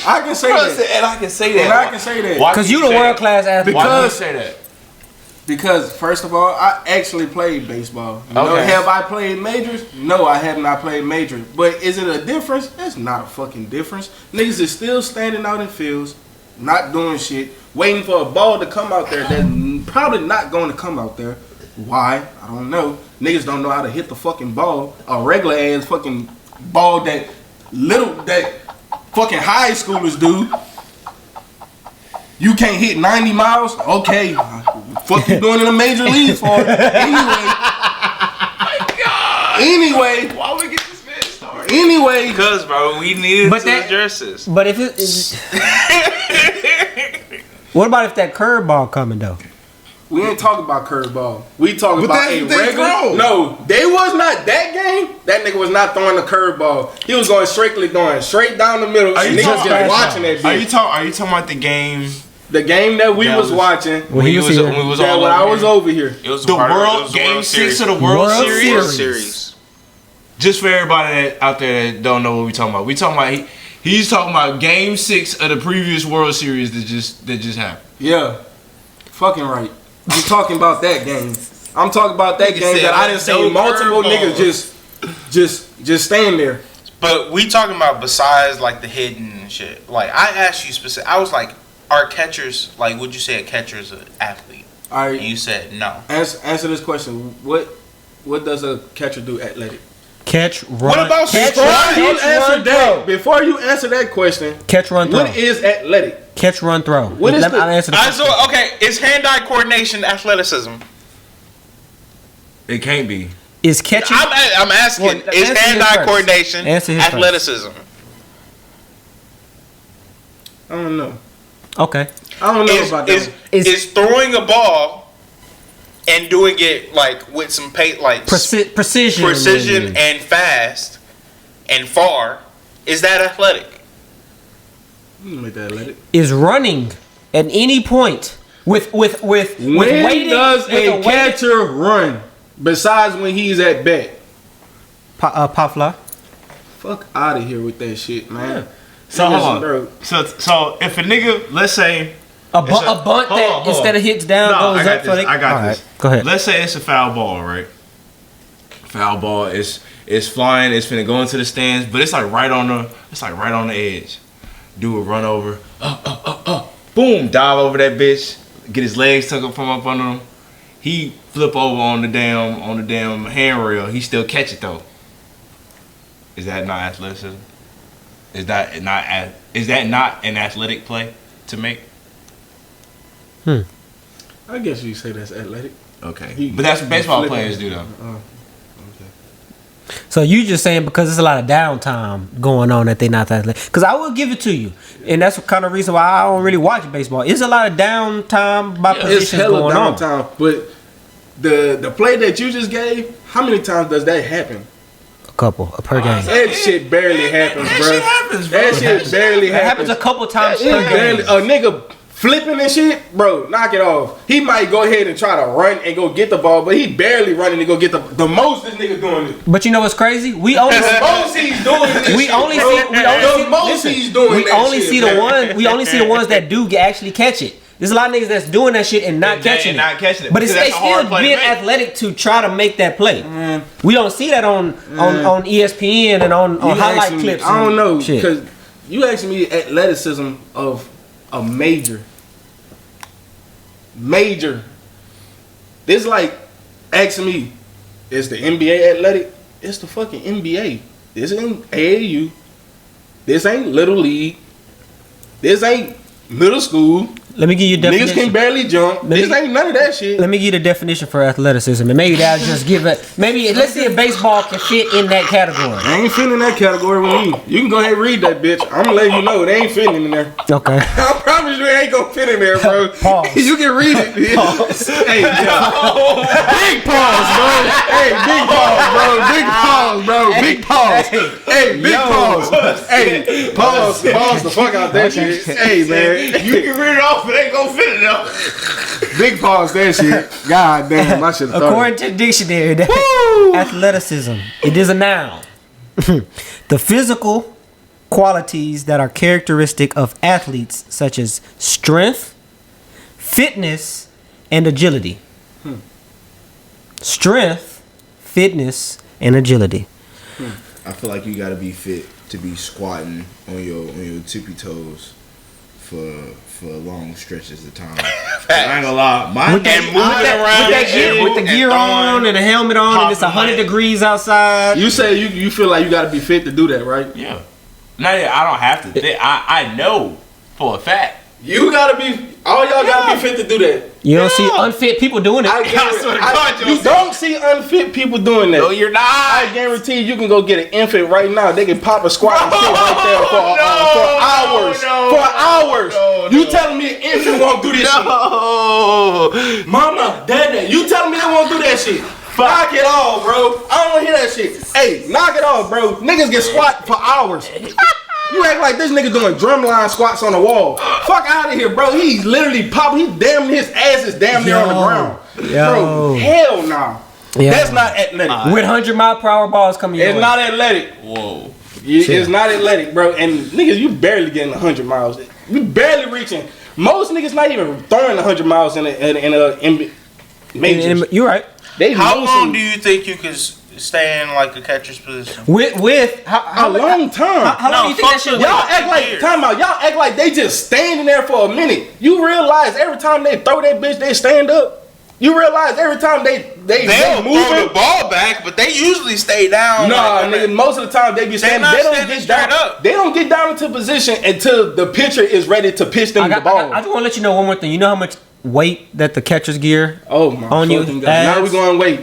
I can say that. And I can say that. And I can say that. Because you the world class athlete. Why do you Because- say that? Because first of all, I actually played baseball. You know, Okay. have I played majors? No, I have not played majors. But is it a difference? It's not a fucking difference. Niggas is still standing out in fields, not doing shit, waiting for a ball to come out there that's probably not going to come out there. Why? I don't know. Niggas don't know how to hit the fucking ball. A regular ass fucking ball that fucking high schoolers do. You can't hit 90 miles? Okay. Fuck you doing in the major leagues for? Anyway. Why would we get this man started? Anyway. Because, bro, we needed But to that- address this. But if what about if that curveball coming though? We ain't talking about curveball. We talking But about that's a what they regular. throw. No, they was not that game. That nigga was not throwing the curveball. He was going straight down the middle. Are you And niggas talking- just watching that Are you bitch. talking about the game The game that we was watching. When he was here. When we was That all when I over was here. over here. It was The part of- it World was the Game World 6 of Series. the World World Series. Just for everybody that out there that don't know what we talking about. We talking about he's talking about Game 6 of the previous World Series that just happened. Yeah. Fucking right. I'm talking about that game. I'm talking about that Nigga game said that I didn't see no multiple curveballs. niggas just stand there. But we talking about besides like the hidden and shit. Like I asked you specific. I was like, are catchers like? Would you say a catcher is an athlete? All And right. you said no. Answer this question. What does a catcher do athletic? Catch, run. What about catch, strike? Before you answer that question, Catch, run, throw. what is athletic? Catch, run, throw. What is Let me- the- I'll answer the question. So okay, is hand-eye coordination athleticism? It can't be. Is catching? I'm asking. Well, Is answer his hand-eye first. coordination Answer his first. athleticism? I don't know. Okay. I don't know Is, about is, that. is throwing a ball and doing it like with some pace, like Precision. and fast and far? Is that athletic? You make that athletic. Is running at any point with When waiting. does with a waiting- catcher run besides when he's at bat? Pop fly? Fuck out of here with that shit, man. So Niggas, hold bro. on. So if a nigga, let's say A It's a- bunt hold that on. instead of hits down No, goes I got up for this. the. I got All this. right, go ahead. Let's say it's a foul ball, right? Foul ball is flying. It's finna go into the stands, but it's like right on the edge. Do a run over, boom, dive over that bitch. Get his legs tucked up from up under him. He flip over on the damn handrail. He still catch it though. Is that not athleticism? Is that not an athletic play to make? I guess you say that's athletic. Okay, but that's what baseball players do though. So you just saying because there's a lot of downtime going on that they not that. Because I will give it to you, and that's the kind of reason why I don't really watch baseball. It's a lot of downtime by It's positions hella going on. downtime, but the play that you just gave, how many times does that happen? A couple per game. That shit barely happens, bro. shit happens, bro. That shit barely It happens. happens a couple times It per barely, game. a nigga flipping and shit, bro, knock it off. He might go ahead and try to run and go get the ball, but he barely running to go get the most this nigga doing it. But you know what's crazy? We only The most he's doing this We shit, only bro. see- we only the see- most listen, he's doing we that only shit, see man. we only see the ones that do actually catch it. There's a lot of niggas that's doing that shit and not catching it. But it's because they that's a hard still play to being make. athletic to try to make that play. We don't see that on ESPN and on You highlight asking me- clips. I don't and know, shit. because you asking me athleticism of a major. This like asking me, is the NBA athletic? It's the fucking NBA. This ain't AAU. This ain't Little League. This ain't middle school. Let me give you a Niggas definition. can barely jump. This ain't none of that shit. Let me give you the definition for athleticism, and maybe that'll just give it. Maybe let's see if baseball can fit in that category. I ain't fitting in that category with me. You can go ahead and read that bitch. I'm gonna let you know it ain't fitting in there. Okay. I promise you it ain't gonna fit in there, bro. Pause. You can read it. Pause. Hey, big pause, bro. Hey, big pause, bro. Big pause, bro. Big pause. Hey, big pause. Hey, pause the fuck out that shit. Hey, man. You can read it off, but ain't gonna fit it though. Big pause that shit. God damn, I should have thought. According to the dictionary, athleticism, it is a noun. The physical qualities that are characteristic of athletes, such as strength, fitness, and agility. Strength, fitness, and agility. I feel like you gotta be fit to be squatting on your tippy toes for long stretches of time. I ain't gonna lie, With the gear on and a helmet on, and it's 100 degrees outside. You say you feel like you gotta be fit to do that, right? Yeah. No, I don't have to. I know for a fact. You gotta be. All y'all gotta be fit to do that. You don't see unfit people doing it. swear to God, you you don't see unfit people doing that. No, you're not. I guarantee you can go get an infant right now. They can pop a squat and shit right there for hours. You telling me an infant won't do this shit? Mama, Dad, you telling me they won't do that shit? Knock it off, bro. I don't want to hear that shit. Hey, knock it off, bro. Niggas get squat for hours. You act like this nigga doing drumline squats on the wall. Fuck out of here, bro. He's literally popping. He's damn. His ass is damn near on the ground. Bro, hell nah. Yo. That's not athletic. With 100-mile-per-hour balls coming your It's way. not athletic. Whoa. It's not athletic, bro. And niggas, you barely getting 100 miles. You barely reaching. Most niggas not even throwing 100 miles in a majors. You're right. How long do you think you can stay in like a catcher's position? With how a long time? How long do you think that shit? Y'all act like Y'all act like they just standing there for a minute. You realize every time they throw that bitch, they stand up. You realize every time they'll throw the ball back, but they usually stay down. Nah, nigga, most of the time they be standing. They don't get down. Up. They don't get down into position until the pitcher is ready to pitch them the ball. I just want to let you know one more thing. You know how much weight that the catcher's gear my on you God. Now we going weight.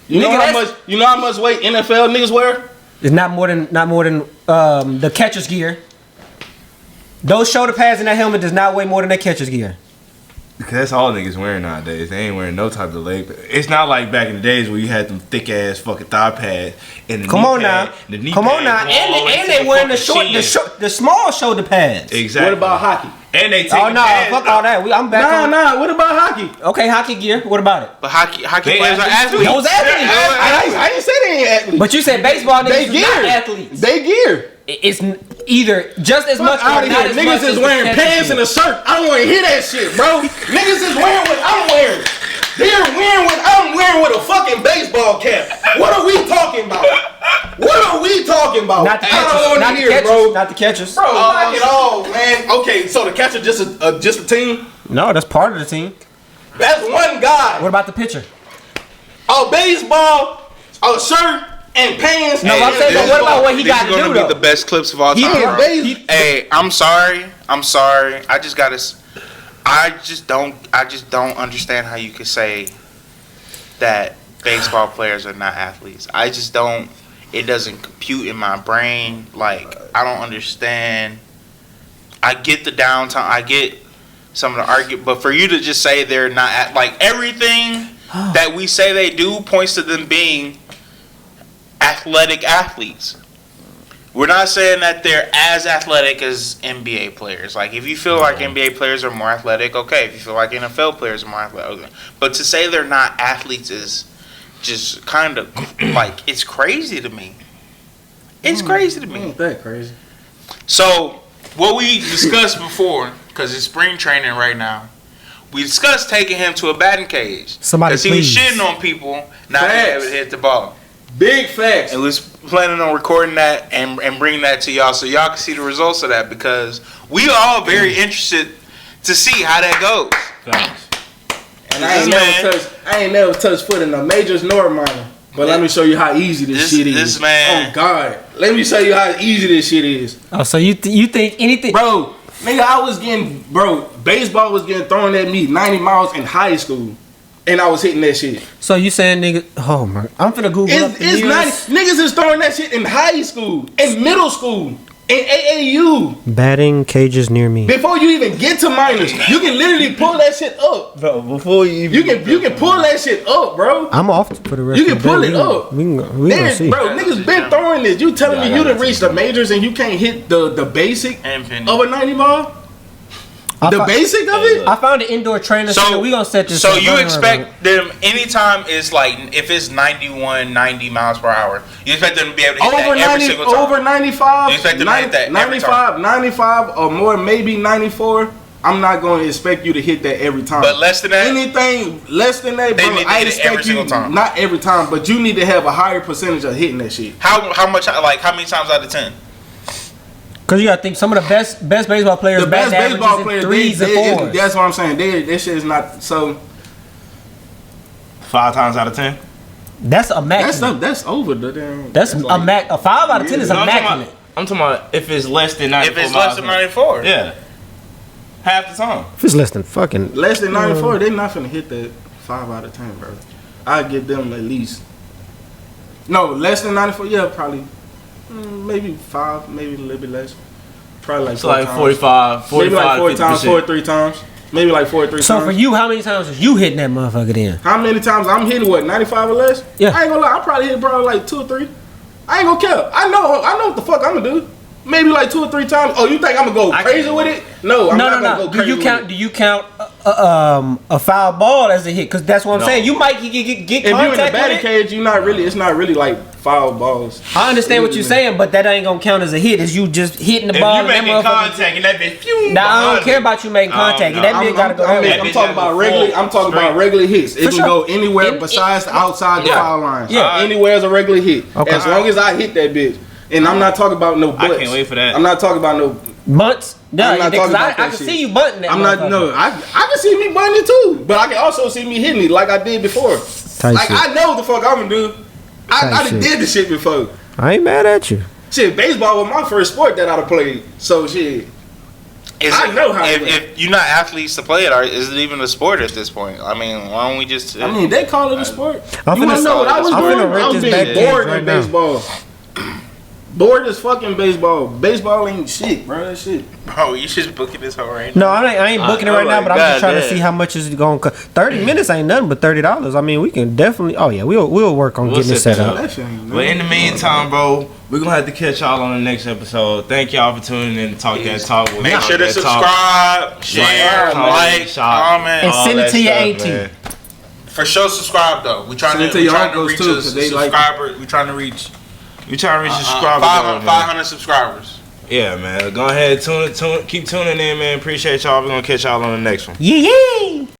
You know how much weight NFL niggas wear? It's not more than the catcher's gear. Those shoulder pads in that helmet does not weigh more than that catcher's gear. Because that's all niggas wearing nowadays. They ain't wearing no type of leg. It's not like back in the days where you had them thick ass fucking thigh pads and the Come knee on pad, now. the knee Come on pads now. go all the way And to they the wearing the fucking short, chin. the small shoulder pads. Exactly. What about hockey? And they take Oh no, pads fuck up. all that. I'm back on. Nah. What about hockey? Okay, hockey gear. What about it? But hockey They players are athletes athletes. too. Those athletes. I ain't say they ain't athletes. But you said baseball They niggas is not gear. athletes. They gear. It's either just as much Fuck out or of not here. as Niggas much is as the wearing catcher's pants gear. and a shirt. I don't want to hear that shit, bro. Niggas is wearing what I'm wearing. They're wearing what I'm wearing with a fucking baseball cap. What are we talking about? What are we talking about? Not the I don't catchers. want Not to the hear, catchers. bro. Not the catchers. Bro, knock it off, man. Okay, so the catcher just a team? No, that's part of the team. That's one guy. What about the pitcher? A baseball, a shirt, and pants. No, and I'm saying, but what about what he got to These are do gonna be though? the best clips of all He time. did bro. base- Hey, I'm sorry. I just don't understand how you could say that baseball players are not athletes. I just don't. It doesn't compute in my brain. Like, I don't understand. I get the downtime. I get some of the argument, but for you to just say they're not like everything that we say they do points to them being athletic athletes. We're not saying that they're as athletic as NBA players. Like, if you feel like NBA players are more athletic, okay. If you feel like NFL players are more athletic, okay. But to say they're not athletes is just kind of like, it's crazy to me. It's crazy to me. Ain't that crazy? So, what we discussed before, because it's spring training right now, we discussed taking him to a batting cage. Somebody Because he was please. shitting on people not being able to hit the ball. Big facts. And we was planning on recording that and bringing that to y'all so y'all can see the results of that, because we are all very interested to see how that goes. Thanks. And I ain't never touched foot in the majors nor minor. But let me show you how easy this shit is. This man. Oh God. Let me show you how easy this shit is. Oh, so you think anything? Bro, nigga, baseball was getting thrown at me 90 miles in high school. And I was hitting that shit. So you saying nigga? Oh my! I'm finna Google up the It's years. 90. Niggas is throwing that shit in high school, in middle school, in AAU. Batting cages near me. Before you even get to minors, you can literally pull that shit up. Bro, before you You can pull that shit up, bro. I'm off for the rest. You can of the pull day. it up. We gonna see. Bro, niggas been throwing this. You telling me you done reached the majors and you can't hit the basic And Penny. of a 90 mile? The basic of it? I found an indoor trainer. So we gonna set this. So up. you expect them anytime it's like, if it's 91, 90 miles per hour, you expect them to be able to hit Over that every 90, single time. over 95, You expect them to hit that every 95 or more, maybe 94. I'm not going to expect you to hit that every time. But less than that? Anything less than that, They bro, need to I hit it expect every single you, time. not every time, but you need to have a higher percentage of hitting that shit. How much, like, how many times out of 10? Because you gotta think some of the best baseball players. The best batting baseball averages in players, threes and fours. that's what I'm saying. This shit is not so. 5 times out of 10. That's immaculate. That's over the damn. That's like, a 5 out of 10 is No, immaculate. I'm talking about if it's less than 94 If it's less than 94. Yeah. Half the time. If it's less than fucking. less than 94. They not finna hit that 5 out of 10, bro. I give them at least. No, less than 94. Yeah, probably. Maybe 5, maybe a little bit less. Probably like So 4 like times. 45, Maybe like 4 50%. times, 43 times. Maybe like 43 So times. for you, how many times is you hitting that motherfucker then? How many times I'm hitting what, 95 or less? Yeah. I ain't gonna lie, I probably hit probably like 2 or 3. I ain't gonna care. I know what the fuck I'm gonna do. Maybe like 2 or 3 times. Oh, you think I'm gonna go crazy with it? No, I'm not gonna go No. crazy with it. Do you count a foul ball as a hit? Because that's what I'm saying. You might get If you're in the contact batting with it. cage, you're not really. It's not really like foul balls. I understand what you're saying, but that ain't gonna count as a hit. Is you just hitting the If ball you and that making motherfucker. contact and that bitch, phew, Nah, I don't behind care you. about you making contact. no. That bitch gotta go that way. I'm talking about regular. I'm talking about regular hits. It For can sure. go anywhere In- besides outside the yeah. foul line. Yeah. Anywhere is a regular hit. Okay. As long as I hit that bitch. And I'm not talking about no butts. I can't wait for that. I'm not talking about no. Bunts? Yeah, I'm not because talking about I that can shit. see you bunting that. I'm not. motherfucker. No, I can see me bunting it too, but I can also see me hitting it like I did before. Type Like shit. I know what the fuck I'm gonna do. I Type done shit. did the shit before. I ain't mad at you. Shit, baseball was my first sport that I'd played. So shit. I know how it if you're not athletes to play it, is it even a sport at this point? I mean, why don't we just? I mean, they call it a sport. I'm You wanna finna- know what I was I'm doing? finna rent I was this being back cage bored right in now. baseball. Bored as fucking baseball. Baseball ain't shit, bro. That shit. Bro, you should book it this whole right No, I ain't booking it right now, but I'm just trying to goddamn. see how much is going to 30 minutes ain't nothing but $30. I mean, we can definitely. Oh yeah, we'll work on We'll getting it set set that up. up. That shit ain't But nothing. in the meantime, bro, we're gonna have to catch y'all on the next episode. Thank y'all for tuning in to Talk That Talk. We'll Make talk sure to that subscribe, share, Comment, like, shop, comment. And all send it that to your stuff, auntie. man. For sure, subscribe though. We trying Send it to to your reach uncles, a too, 'cause they like it. subscriber. We trying to reach We trying to reach the subscriber goal, man. 500 subscribers. Yeah, man. Go ahead, keep tuning in, man. Appreciate y'all. We're gonna catch y'all on the next one. Yeah.